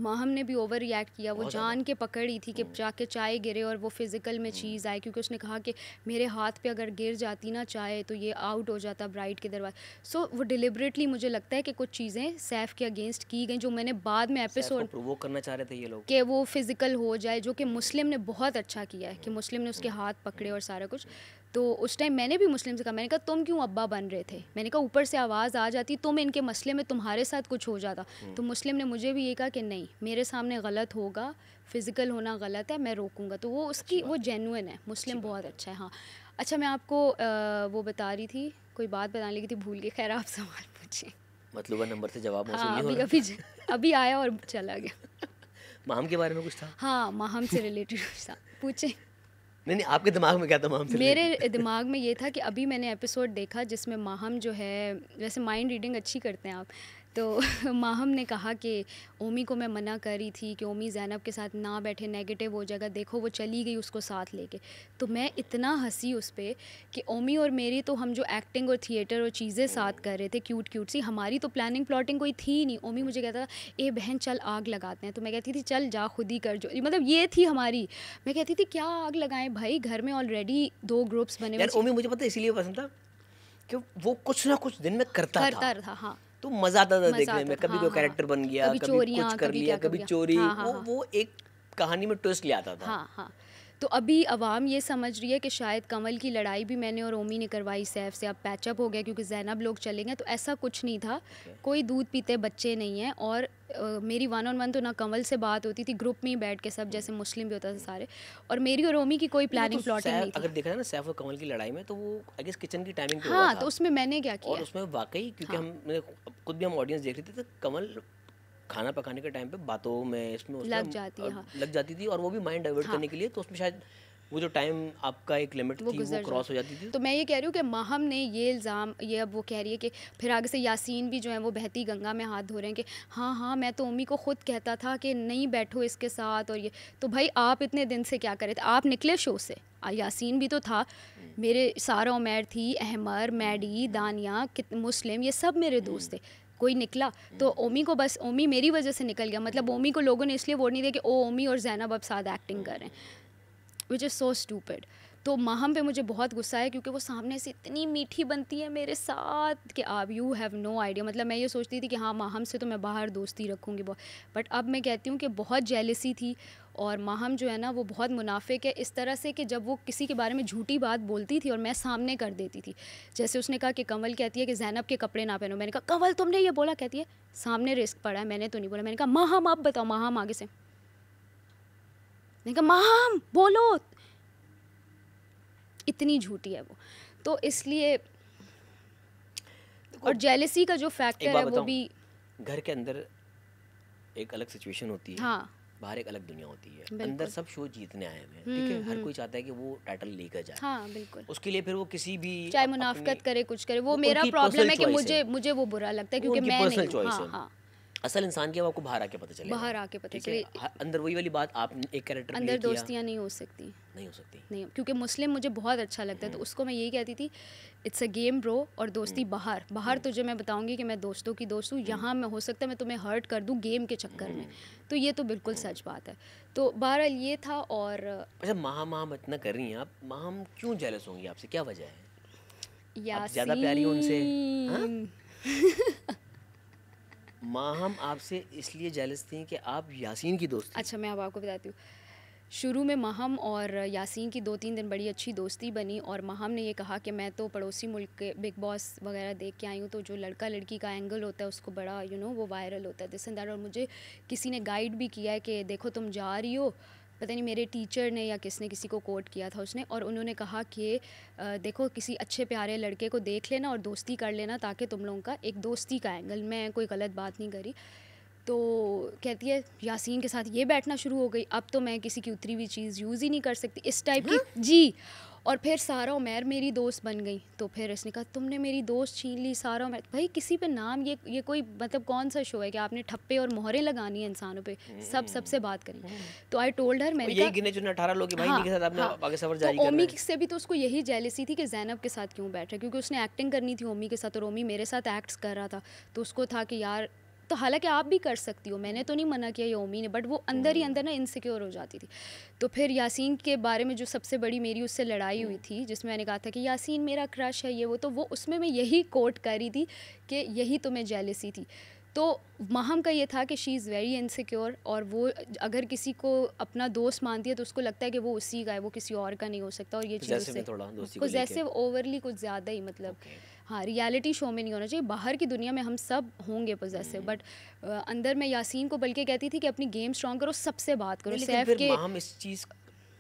माहम ने भी ओवर रिएक्ट किया, वो जान के पकड़ी थी कि जाके चाय गिरे और वो फिजिकल में चीज़ आए, क्योंकि उसने कहा कि मेरे हाथ पे अगर गिर जाती ना चाय तो ये आउट हो जाता ब्राइड के दरवाजे। सो वो डिलिबरेटली मुझे लगता है कि कुछ चीज़ें सैफ के अगेंस्ट की गई जो मैंने बाद में एपिसोड प्रोवोक करना चाह रहे थे ये लोग कि वो फिजिकल हो जाए, जो कि मुस्लिम ने बहुत अच्छा किया है कि मुस्लिम ने उसके हाथ पकड़े और सारा कुछ। तो उस टाइम मैंने भी मुस्लिम से कहा, मैंने कहा तुम क्यों अब्बा बन रहे थे, मैंने कहा ऊपर से आवाज़ आ जाती तुम इनके मसले में तुम्हारे साथ कुछ हो जाता। तो मुस्लिम ने मुझे भी ये कहा कि नहीं मेरे सामने गलत होगा, फिज़िकल होना गलत है, मैं रोकूंगा। तो वो उसकी वो जेन्युइन है, मुस्लिम बहुत अच्छा है। हाँ अच्छा, मैं आपको वो बता रही थी, कोई बात बताने लगी थी, भूल गई। खैर आप सवाल पूछिए। मतलूबा नंबर से जवाब मौसूल नहीं हो रहा। अभी आया और चला गया। माहम के बारे में कुछ था? हाँ माहम से रिलेटेड कुछ था, पूछे। नहीं आपके दिमाग में क्या था माहम से? मेरे दिमाग में ये था कि अभी मैंने एपिसोड देखा जिसमें माहम जो है, वैसे माइंड रीडिंग अच्छी करते हैं आप, तो माहम ने कहा कि ओमी को मैं मना कर रही थी कि ओमी ज़ैनब के साथ ना बैठे, नेगेटिव हो जाएगा, देखो वो चली गई उसको साथ लेके। तो मैं इतना हंसी उस पर कि ओमी और मेरी तो हम जो एक्टिंग और थिएटर और चीज़ें साथ कर रहे थे क्यूट क्यूट सी, हमारी तो प्लानिंग प्लॉटिंग कोई थी नहीं। ओमी मुझे कहता था ए बहन चल आग लगाते हैं, तो मैं कहती थी चल जा खुद ही कर, जो मतलब ये थी हमारी। मैं कहती थी क्या आग लगाएं भाई, घर में ऑलरेडी 2 ग्रुप्स बने हुए। ओमी मुझे पता है इसीलिए पसंद था कि वो कुछ ना कुछ दिन में करता था। हाँ तो मज़ा आता था देखने में, कभी कोई कैरेक्टर बन गया, कभी कुछ कर लिया, कभी चोरी, वो एक कहानी में ट्विस्ट ले आता था। हाँ। तो अभी अवाम ये समझ रही है कि शायद कमल की लड़ाई भी मैंने और ओमी ने करवाई सैफ से, अब पैचअप हो गया क्योंकि ज़ैनब लोग चले गए। तो ऐसा कुछ नहीं था, कोई दूध पीते बच्चे नहीं हैं। और मेरी 1-on-1 तो ना कमल से बात होती थी, ग्रुप में ही बैठ के सब, जैसे मुस्लिम भी होता था सारे, और मेरी और ओमी की कोई प्लानिंग प्लॉटिंग नहीं थी। अगर देखा है ना सैफ और कमल की लड़ाई में, तो वो आई गेस किचन की टाइमिंग पे हुआ था। तो उसमें मैंने क्या किया, और उसमें वाकई क्योंकि हम खुद भी हम ऑडियंस देख रहे थे, तो कमल खाना पकाने के टाइम पे बातों में इसमें लग जाती थी और वो भी माइंड डाइवर्ट करने के लिए, तो उसमें शायद वो जो टाइम आपका एक लिमिट थी वो क्रॉस हो जाती थी। तो मैं ये कह रही हूँ कि माहम ने ये इल्ज़ाम, ये अब वो कह रही है कि फिर आगे से यासीन भी जो है वो बहती गंगा में हाथ धो रहे हैं कि हाँ मैं तो उम्मी को ख़ुद कहता था कि नहीं बैठो इसके साथ, और ये तो भाई आप इतने दिन से क्या कर रहे थे, आप निकले शो से, यासीन भी तो था, मेरे सारा उमैर थी, अहमर, मैडी, दानिया, मुस्लिम, ये सब मेरे दोस्त थे, कोई निकला। तो ओमी को बस, ओमी मेरी वजह से निकल गया, मतलब ओमी को लोगों ने इसलिए वोट नहीं दिया कि ओ ओमी और ज़ैनब अब साथ एक्टिंग कर रहे हैं, विच इज़ सो स्टूपिड। तो माहम पे मुझे बहुत गुस्सा है क्योंकि वो सामने से इतनी मीठी बनती है मेरे साथ कि आप यू हैव नो आइडिया। मतलब मैं ये सोचती थी कि हाँ माहम से तो मैं बाहर दोस्ती रखूँगी बहुत, बट अब मैं कहती हूँ कि बहुत जेलसी थी। और माहम जो है ना वो बहुत मुनाफिक है इस तरह से कि जब वो किसी के बारे में झूठी बात बोलती थी और मैं सामने कर देती थी, जैसे उसने कहा कि कमल कहती है कि ज़ैनब के कपड़े ना पहनो, मैंने कहा कमल तुमने ये बोला, कहती है सामने रिस्क पड़ा है, मैंने तो नहीं बोला। मैंने कहा माहम आप बताओ, माहम आगे से, मैंने कहा माहम बोलो, इतनी झूठी है वो। तो इसलिए, और जेलसी का जो फैक्टर है वो भी, घर के अंदर एक अलग सिचुएशन होती है, हाँ, बाहर एक अलग दुनिया होती है। अंदर सब शो जीतने आए हुए हैं, ठीक है, हर कोई चाहता है कि वो टाइटल लेकर जाए, हाँ बिल्कुल, उसके लिए फिर वो किसी भी चाहे मुनाफिकत करे कुछ करे, वो मेरा प्रॉब्लम है कि मुझे वो बुरा लगता है क्योंकि मैं नहीं हूँ। हाँ, असल इंसान की आपको बाहर आके पता चले, बाहर आके पता चले। अंदर वही वाली बात, आप एक कैरेक्टर अंदर दोस्तियाँ नहीं हो सकती, नहीं, क्योंकि मुस्लिम मुझे बहुत अच्छा लगता है, तो उसको मैं यही कहती थी इट्स अ गेम ब्रो, और दोस्ती बाहर तुझे मैं बताऊंगी कि मैं दोस्तों की दोस्त हूँ, यहाँ मैं हो सकता है मैं तुम्हें हर्ट कर दूँ गेम के चक्कर में, तो ये तो बिल्कुल सच बात है। तो बहरहाल ये था। और अच्छा माहम इतना कर रही हैं आप, माहम क्यों जेलस होंगी आपसे, क्या वजह है, आप ज़्यादा प्यारी हो उनसे? माहम आपसे इसलिए जेलस थी कि आप यासीन की दोस्त थी। अच्छा मैं अब आपको बताती हूँ, शुरू में माहम और यासीन की 2-3 दिन बड़ी अच्छी दोस्ती बनी, और माहम ने ये कहा कि मैं तो पड़ोसी मुल्क के बिग बॉस वगैरह देख के आई हूँ, तो जो लड़का लड़की का एंगल होता है उसको बड़ा वो वायरल होता है दिस एंड दैट, और मुझे किसी ने गाइड भी किया है कि देखो तुम जा रही हो, पता नहीं मेरे टीचर ने या किसने किसी को कोट किया था उसने, और उन्होंने कहा कि देखो किसी अच्छे प्यारे लड़के को देख लेना और दोस्ती कर लेना, ताकि तुम लोगों का एक दोस्ती का एंगल, मैं कोई गलत बात नहीं करी। तो कहती है यासीन के साथ ये बैठना शुरू हो गई, अब तो मैं किसी की उतरी हुई चीज़ यूज़ ही नहीं कर सकती, इस टाइप की जी। और फिर सारा उमैर मेरी दोस्त बन गई। तो फिर इसने कहा तुमने मेरी दोस्त छीन ली सारा उमैर। भाई किसी पे नाम, ये कोई मतलब कौन सा शो है कि आपने ठप्पे और मोहरें लगानी है इंसानों पे, सबसे बात करें। तो आई टोल्ड हर, मैंने यही गिने चुने 18 लोग भाई इनके साथ आपने आगे सफर जारी करना है। ओमी से भी तो उसको यही जेलसी थी कि ज़ैनब के साथ क्यों बैठ रहा है, क्योंकि उसने एक्टिंग करनी थी ओमी के साथ और ओमी मेरे साथ एक्ट कर रहा था। तो उसको था कि यार, तो हालांकि आप भी कर सकती हो, मैंने तो नहीं मना किया ये ओमी ने, बट वो अंदर ही अंदर ना इनसिक्योर हो जाती थी। तो फिर यासीन के बारे में जो सबसे बड़ी मेरी उससे लड़ाई हुई थी, जिसमें मैंने कहा था कि यासीन मेरा क्रश है ये वो, तो वो उसमें मैं यही कोट कर रही थी कि यही तुम्हें जेलसी थी। तो महम का ये था कि शी इज़ वेरी इनसिक्योर, और वो अगर किसी को अपना दोस्त मानती है तो उसको लगता है कि वो उसी का है, वो किसी और का नहीं हो सकता। और ये चीज़ उससे पॉजेसिव ओवरली कुछ ज़्यादा ही, मतलब हाँ, रियलिटी शो में नहीं होना चाहिए। बाहर की दुनिया में हम सब होंगे पॉजेसिव, बट अंदर मैं यासीन को बल्कि कहती थी कि अपनी गेम स्ट्रॉन्ग करो, सबसे बात करो। सैफ के हम इस चीज़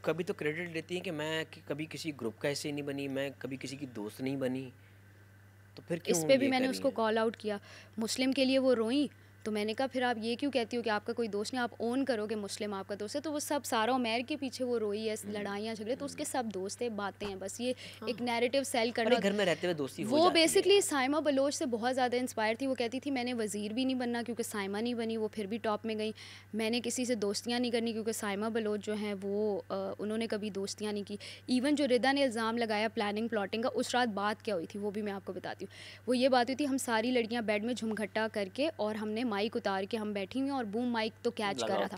कभी तो क्रेडिट लेती हैं कि मैं कभी किसी ग्रुप का हिस्से नहीं बनी, मैं कभी किसी की दोस्त नहीं बनी, तो फिर क्यों? इस पे भी मैंने उसको कॉल आउट किया। मुस्लिम के लिए वो रोई, तो मैंने कहा फिर आप ये क्यों कहती हो कि आपका कोई दोस्त नहीं, आप ओन करो कि मुस्लिम आपका दोस्त है। तो वो सब सारा उमैर के पीछे वो रोई है, लड़ाइयाँ झगड़े, तो उसके सब दोस्त है, बातें हैं, बस ये एक नैरेटिव सेल करना। घर में रहते हुए दोस्ती हो वो जाती बेसिकली साइमा बलोच से बहुत ज़्यादा इंस्पायर थी। वो कहती थी मैंने वज़ीर भी नहीं बनना क्योंकि साइमा नहीं बनी, वो फिर भी टॉप में गई। मैंने किसी से दोस्तियाँ नहीं करनी क्योंकि साइमा बलोच जो हैं वो उन्होंने कभी दोस्तियाँ नहीं की। इवन जो रिदा ने इल्ज़ाम लगाया प्लानिंग प्लॉटिंग का, उस रात बात क्या हुई थी वो भी मैं आपको बताती हूँ। वो ये बात हुई थी, हम सारी लड़कियाँ बेड में झुमघट्टा करके और हमने माइक उतार के हम बैठी हुई और बूम माइक तो कैच कर रहा था।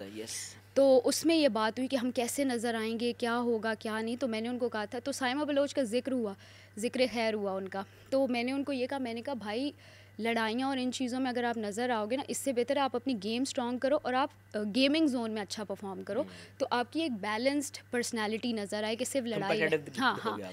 तो उसमें ये बात हुई कि हम कैसे नज़र आएंगे, क्या होगा क्या नहीं। तो मैंने उनको कहा था, तो साइमा बलोच का जिक्र हुआ, ज़िक्र खैर हुआ उनका। तो मैंने उनको ये कहा, मैंने कहा भाई लड़ाइयाँ और इन चीज़ों में अगर आप नज़र आओगे ना, इससे बेहतर है आप अपनी गेम स्ट्रॉन्ग करो और आप गेमिंग जोन में अच्छा परफॉर्म करो, तो आपकी एक बैलेंस्ड पर्सनैलिटी नज़र आए कि सिर्फ लड़ाई। हाँ,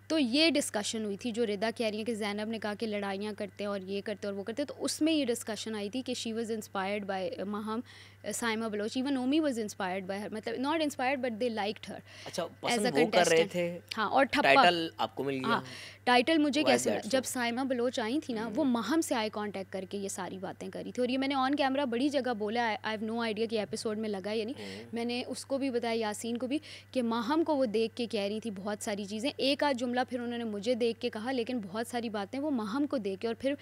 तो ये डिस्कशन हुई थी जो रिदा कह रही है कि ज़ैनब ने कहा कि लड़ाइयाँ करते हैं और ये करते हैं और वो करते हैं। तो उसमें ये डिस्कशन आई थी कि she was inspired by Maham, Saima Baloch, even Omi was inspired by her, मतलब not inspired but they liked her. अच्छा, पसंद वो कर रहे थे। हाँ, और ठप्पा टाइटल आपको मिल गया। हाँ, टाइटल मुझे कैसे, जब साइमा बलोच आई थी ना, वो महम से आई कांटेक्ट करके ये सारी बातें करी थी। और ये मैंने ऑन कैमरा बड़ी जगह बोला, आई हैव नो आइडिया कि एपिसोड में लगा या नहीं। मैंने उसको भी बताया, यासीन को भी, कि महम को वो देख के कह रही थी बहुत सारी चीज़ें। एक आध जुमला फिर उन्होंने मुझे देख के कहा, लेकिन बहुत सारी बातें वो महम को देख के। और फिर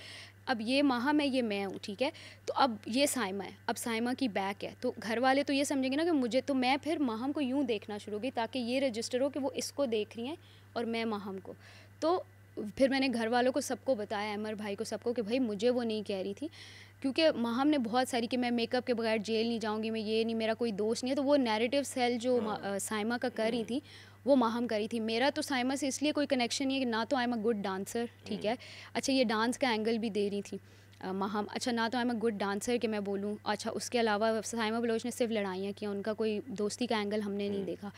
अब ये महम है, ये मैं हूँ, ठीक है, तो अब ये साइमा है, अब साइमा की बैक है, तो घर वाले तो ये समझेंगे ना कि मुझे, तो मैं फिर महम को यूँ देखना शुरू हो गई ताकि ये रजिस्टर हो कि वो इसको देख रही हैं और मैं महम को। तो फिर मैंने घर वालों को सबको बताया, अमर भाई को, सबको, कि भाई मुझे वो नहीं कह रही थी, क्योंकि महम ने बहुत सारी कि मैं मेकअप के बगैर जेल नहीं जाऊंगी, मैं ये नहीं, मेरा कोई दोस्त नहीं है। तो वो नैरेटिव सेल जो साइमा का कर रही थी वो महम करी थी। मेरा तो साइमा से इसलिए कोई कनेक्शन नहीं है कि ना तो I am a good dancer, ठीक है, अच्छा ये डांस का एंगल भी दे रही थी महम, अच्छा ना तो I am a good dancer कि मैं बोलूँ, अच्छा उसके अलावा साइमा बलोच ने सिर्फ लड़ाइयाँ की, उनका कोई दोस्ती का एंगल हमने नहीं देखा।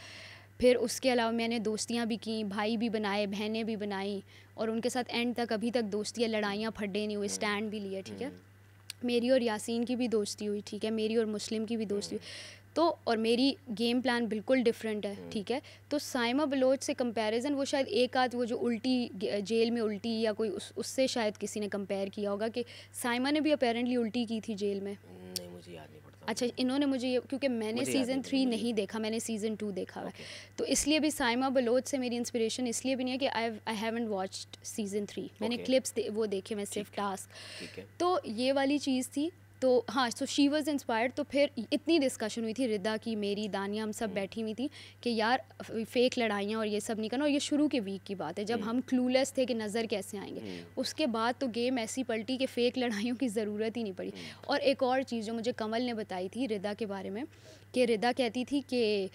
फिर उसके अलावा मैंने दोस्तियाँ भी की, भाई भी बनाए, बहनें भी बनाई, और उनके साथ एंड तक अभी तक दोस्तियाँ, लड़ाइयाँ फड्डे नहीं हुए, स्टैंड भी लिए, ठीक है। मेरी और यासीन की भी दोस्ती हुई, ठीक है, मेरी और मुस्लिम की भी दोस्ती हुई। तो और मेरी गेम प्लान बिल्कुल डिफरेंट है, ठीक है। तो साइमा बलोच से कंपैरिजन, वो शायद एक आध वो जो उल्टी जेल में उल्टी या कोई उससे शायद किसी ने कंपेयर किया होगा कि साइमा ने भी अपेरेंटली उल्टी की थी जेल में। नहीं, मुझे याद नहीं पड़ता। अच्छा, इन्होंने मुझे ये, क्योंकि मैंने सीज़न 3 नहीं देखा, मैंने सीज़न 2 देखा है, तो इसलिए भी साइमा बलोच से मेरी इंस्पिरेशन इसलिए भी नहीं है कि आई हैवंट वॉच्ड सीज़न 3, मैंने क्लिप्स वो देखे, मैं सिर्फ टास्क, तो ये वाली चीज़ थी। तो हाँ, सो शी वाज इंस्पायर्ड। तो फिर इतनी डिस्कशन हुई थी रिदा की, मेरी, दानिया, हम सब बैठी हुई थी कि यार फेक लड़ाइयाँ और ये सब नहीं करना। और ये शुरू के वीक की बात है जब हम क्लूलेस थे कि नज़र कैसे आएंगे। उसके बाद तो गेम ऐसी पलटी कि फ़ेक लड़ाइयों की ज़रूरत ही नहीं पड़ी। और एक और चीज़ जो मुझे कमल ने बताई थी रिदा के बारे में, कि रिदा कहती थी कि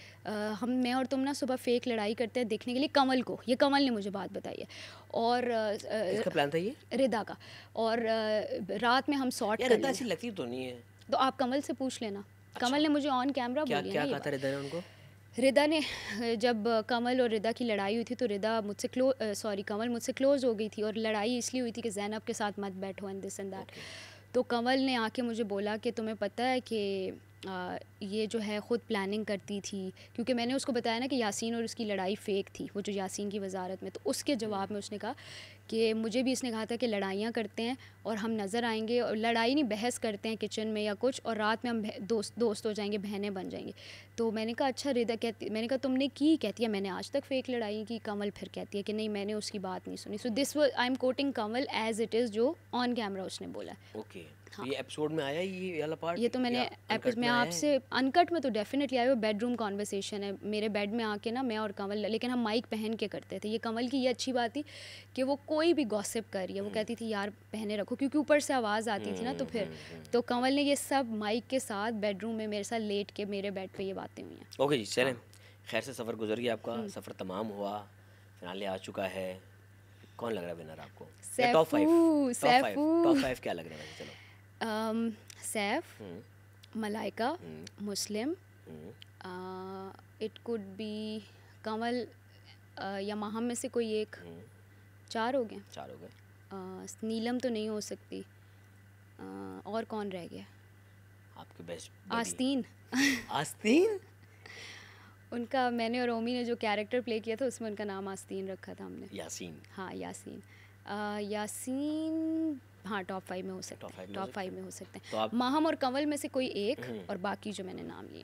मैं और तुम ना सुबह फ़ेक लड़ाई करते हैं देखने के लिए कमल को, ये कमल ने मुझे बात बताई है। और इसका प्लान था ये रिदा का, और रात में हम सॉर्ट कर ऐसी लगती तो नहीं है, तो आप कमल से पूछ लेना। अच्छा। कमल ने मुझे ऑन कैमरा बोली क्या कहा था रिदा ने उनको? रिदा ने, जब कमल और रिदा की लड़ाई हुई थी तो रिदा मुझसे कमल मुझसे क्लोज़ हो गई थी, और लड़ाई इसलिए हुई थी कि ज़ैनब के साथ मत बैठो एंड दिस एंड दैट। तो कमल ने आके मुझे बोला कि तुम्हें पता है कि ये जो है ख़ुद प्लानिंग करती थी, क्योंकि मैंने उसको बताया ना कि यासीन और उसकी लड़ाई फ़ेक थी, वो जो यासीन की वजारत में। तो उसके जवाब में उसने कहा कि मुझे भी इसने कहा था कि लड़ाइयाँ करते हैं और हम नज़र आएंगे, और लड़ाई नहीं, बहस करते हैं किचन में या कुछ, और रात में हम दोस्त हो जाएंगे, बहनें बन जाएंगी। तो मैंने कहा अच्छा रिदा कहती, मैंने कहा तुमने की, कहती है मैंने आज तक फेक लड़ाई की। कमल फिर कहती है कि नहीं मैंने उसकी बात नहीं सुनी। So this was, I am quoting Kamal as it is, जो ऑन कैमरा उसने बोला है। ओके हाँ। ये एपिसोड में आया ये वाला पार्ट? ये तो मैंने एपिसोड में आपसे अनकट में तो डेफिनेटली आया, वो बेडरूम कॉन्वर्सेशन है मेरे बेड में आके ना, मैं और कमल, लेकिन हम माइक पहन के करते थे। ये कमल की ये अच्छी बात थी कि वो कोई भी गॉसिप कर रही है वो कहती थी यार पहने रखो, क्योंकि ऊपर से आवाज़ आती थी ना, तो फिर तो कमल ने ये सब माइक के साथ बेडरूम में मेरे साथ लेट के मेरे बेड पर ये बातें हुई हैं। ओके जी चलें, खैर से सफ़र गुजर गया आपका, सफ़र तमाम हुआ, फिनाले आ चुका है। कौन लग रहा है विनर आपको? टॉप फाइव क्या लग रहा है? चलो सैफ, मलाइका, मुस्लिम, इट कुड बी कमल या माहम में से कोई एक। 4 हो गए। नीलम तो नहीं हो सकती। और कौन रह गया आपके बेस्ट? आस्तीन। आस्तीन उनका, मैंने और ओमी ने जो कैरेक्टर प्ले किया था उसमें उनका नाम आस्तीन रखा था हमने। यासीन। हाँ यासीन। यासीन हाँ टॉप 5 में हो सकते हैं, टॉप 5 में हो सकते हैं। तो माहम और कंवल में से कोई एक, और बाकी जो मैंने नाम लिए।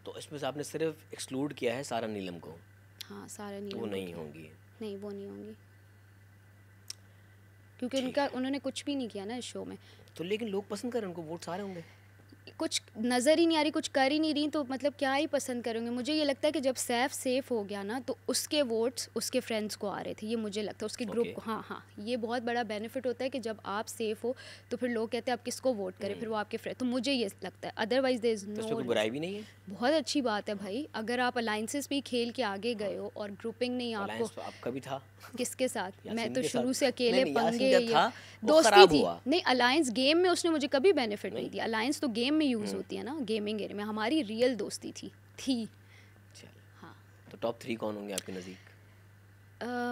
तो इसमें से आपने सिर्फ एक्सक्लूड किया है सारा नीलम को? हाँ सारा नीलम। वो नहीं होंगी? नहीं वो नहीं होंगी, क्योंकि उन्होंने कुछ भी नहीं किया ना इस शो में। तो लेकिन लोग पसंद करें उनको, वोट सारे होंगे। कुछ नज़र ही नहीं आ रही, कुछ कर ही नहीं रही, तो मतलब क्या ही पसंद करेंगे। मुझे ये लगता है कि जब सैफ सेफ हो गया ना, तो उसके वोट्स उसके फ्रेंड्स को आ रहे थे, ये मुझे लगता है उसके ग्रुप को। हाँ ये बहुत बड़ा बेनिफिट होता है कि जब आप सेफ हो तो फिर लोग कहते हैं आप किसको वोट करें, फिर वो आपके फ्रेंड। तो मुझे ये लगता है, अदरवाइज देयर इज नो। कोई बुराई भी नहीं है, बहुत अच्छी बात है भाई। अगर आप अलाइंसेस भी खेल के आगे गए हो और ग्रुपिंग नहीं आपको, आपका भी था किसके साथ? मैं तो शुरू से अकेले पंगे दोस्ती थी। नहीं अलायंस गेम में उसने मुझे कभी बेनिफिट नहीं दिया। अलायंस तो गेम में यूज़ होती है ना, गेमिंग एरिया में। हमारी रियल दोस्ती थी। हाँ तो टॉप 3 कौन होंगे आपके नज़दीक?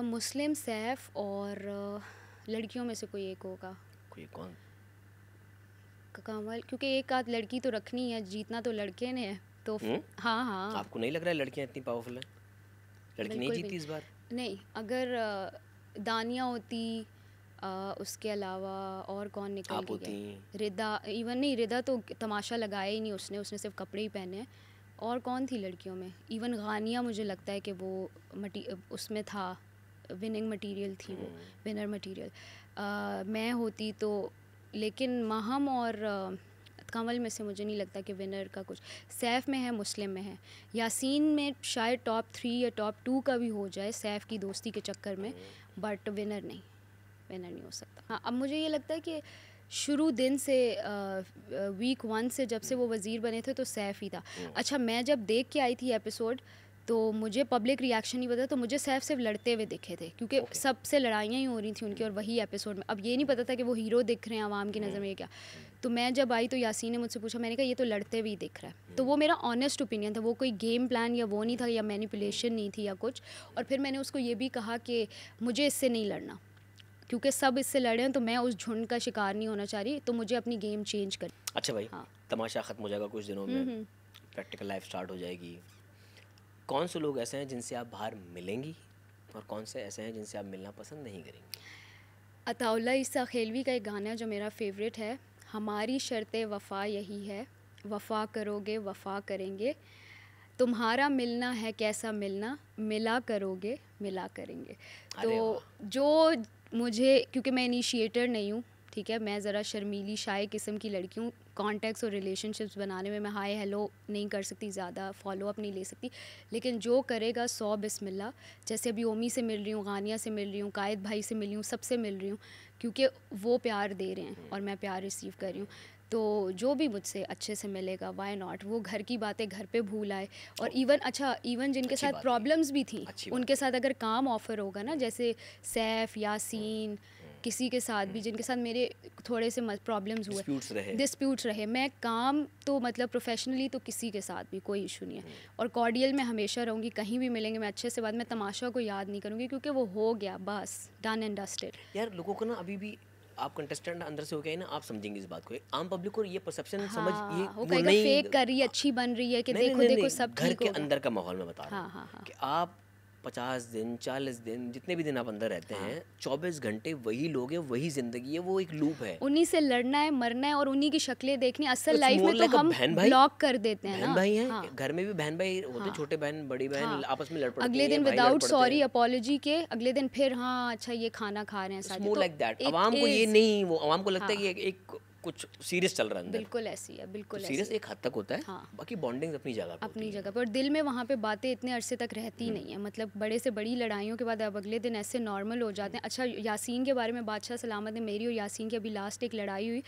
मुस्लिम, सैफ और लड़कियों में से कोई एक होगा। कोई कौन? कमल, क्योंकि एक आध लड़की तो रखनी है, जीतना तो लड़के ने है। तो हाँ आपको नहीं लग रहा है लड़कियाँ इतनी पावरफुल हैं? लड़की नहीं जीती इस बार? नहीं, अगर दानिया होती, उसके अलावा और कौन निकल गई? रिदा, इवन नहीं, रिदा तो तमाशा लगाया ही नहीं उसने सिर्फ कपड़े ही पहने। और कौन थी लड़कियों में? इवन गानिया मुझे लगता है कि वो उसमें था, विनिंग मटेरियल थी वो, विनर मटेरियल। मैं होती तो, लेकिन माहम और कमल में से मुझे नहीं लगता कि विनर का कुछ। सैफ में है, मुस्लिम में है, यासीन में शायद टॉप 3 या टॉप 2 का भी हो जाए सैफ की दोस्ती के चक्कर में, बट विनर नहीं हो सकता। हाँ अब मुझे ये लगता है कि शुरू दिन से वीक 1 से जब से वो वज़ीर बने थे तो सैफ ही था। अच्छा मैं जब देख के आई थी एपिसोड तो मुझे पब्लिक रिएक्शन नहीं पता, तो मुझे सैफ सिर्फ लड़ते हुए दिखे थे, क्योंकि सबसे लड़ाइयाँ ही हो रही थी उनकी, और वही एपिसोड में। अब ये नहीं पता था कि वो हीरो दिख रहे हैं आवाम की नज़र में क्या। तो मैं जब आई तो यासीन ने मुझसे पूछा, मैंने कहा ये तो लड़ते हुए ही दिख रहा है। तो वो मेरा ऑनेस्ट ओपिनियन था, वो कोई गेम प्लान या वो नहीं था, या मैनिपुलेशन नहीं थी या कुछ। और फिर मैंने उसको ये भी कहा कि मुझे इससे नहीं लड़ना, क्योंकि सब इससे लड़े हैं, तो मैं उस झुंड का शिकार नहीं होना चाह रही, तो मुझे अपनी गेम चेंज कर। अच्छा भाई हाँ। तमाशा ख़त्म हो जाएगा कुछ दिनों में, प्रैक्टिकल लाइफ स्टार्ट हो जाएगी। कौन से लोग ऐसे हैं जिनसे आप बाहर मिलेंगी और कौन से ऐसे हैं जिनसे आप मिलना पसंद नहीं करेंगी? अताउल्ला ईसा खेलवी का एक गाना है जो मेरा फेवरेट है, हमारी शर्ते वफ़ा यही है, वफ़ा करोगे वफ़ा करेंगे, तुम्हारा मिलना है कैसा मिलना, मिला करोगे मिला करेंगे। तो जो मुझे, क्योंकि मैं इनिशिएटर नहीं हूँ, ठीक है, मैं ज़रा शर्मीली शाय किस्म की लड़की हूँ, कॉन्टैक्ट्स और रिलेशनशिप्स बनाने में मैं हाय हेलो नहीं कर सकती, ज़्यादा फॉलो अप नहीं ले सकती, लेकिन जो करेगा 100 बिस्मिल्लाह। जैसे अभी ओमी से मिल रही हूँ, गानिया से मिल रही हूँ, कायद भाई से मिल रही हूँ, सबसे मिल रही हूँ, क्योंकि वो प्यार दे रहे हैं और मैं प्यार रिसीव कर रही हूँ। तो जो भी मुझसे अच्छे से मिलेगा, वाई नॉट, वो घर की बातें घर पे भूल आए। और इवन जिनके साथ प्रॉब्लम्स भी थी, उनके साथ अगर काम ऑफ़र होगा ना, जैसे सैफ, यासीन, किसी के साथ भी जिनके साथ मेरे थोड़े से प्रॉब्लम्स हुए, डिस्प्यूट्स रहे, मैं काम तो मतलब प्रोफेशनली तो किसी के साथ भी कोई इशू नहीं है, और कॉर्डियल में हमेशा रहूँगी, कहीं भी मिलेंगे मैं अच्छे से बात, मैं तमाशा को याद नहीं करूँगी, क्योंकि वो हो गया बस, डन एंड डस्टेड। यार लोगों को ना अभी भी आप कंटेस्टेंट अंदर से हो गए ना, आप समझेंगे इस बात को, आम पब्लिक को ये परसेप्शन समझ, ये वो कहेगा फेक कर रही है, अच्छी बन रही है, कि देखो सब घर के अंदर का माहौल में बता रहा हूँ कि आप 50 दिन 40 दिन जितने भी दिन आप अंदर रहते हैं, 24 घंटे वही लोग हैं, वही जिंदगी है, वो एक लूप है। उन्हीं से लड़ना है, मरना है और उन्हीं की शक्लें देखनी। असल लाइफ में तो हम ब्लॉक कर देते हैं ना। बहन भाई हैं, घर में भी बहन भाई होते, छोटे बहन बड़ी बहन आपस में लड़ पड़ते हैं। अगले दिन विदाउट सॉरी अपॉलॉजी के अगले दिन फिर हाँ अच्छा ये खाना खा रहे हैं साथ। More like that. अवाम को ये नहीं, वो अवाम को लगता है कि एक कुछ सीरियस चल रहा है। बिल्कुल ऐसी है, बिल्कुल सीरियस एक हद तक होता है। बाकी बॉन्डिंग अपनी जगह पर दिल में वहाँ पे बातें इतने अरसे तक रहती नहीं है। मतलब बड़े से बड़ी लड़ाइयों के बाद अब अगले दिन ऐसे नॉर्मल हो जाते हैं। अच्छा यासीन के बारे में बादशाह सलामत ने, मेरी और यासीन की अभी लास्ट एक लड़ाई हुई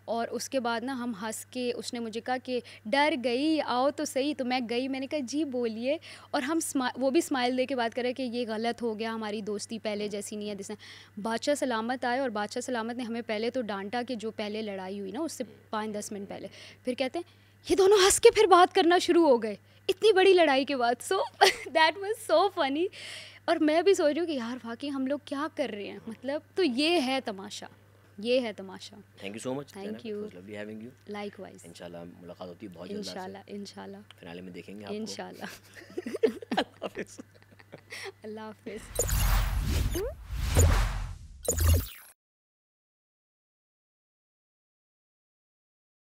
और उसके बाद ना हम हंस के, उसने मुझे कहा कि डर गई, आओ तो सही। तो मैं गई, मैंने कहा जी बोलिए, और हम वो भी स्माइल दे के बात करें कि ये गलत हो गया, हमारी दोस्ती पहले जैसी नहीं है। जिसने बादशाह सलामत आए और बादशाह सलामत ने हमें पहले तो डांटा कि जो पहले लड़ाई हुई ना उससे 5-10 मिनट पहले, फिर कहते हैं ये दोनों हंस के फिर बात करना शुरू हो गए इतनी बड़ी लड़ाई के बाद। So that was so funny. और मैं भी सोच रही हूँ कि यार वाकई हम लोग क्या कर रहे हैं, मतलब तो ये है तमाशा, ये है तमाशा। Thank you so much. Thank you. Lovely having you. Likewise. इंशाल्लाह मुलाकात होती है बहुत जल्द। इंशाल्लाह फिनाले में देखेंगे आपको। इंशाल्लाह। अल्लाह हाफिज़।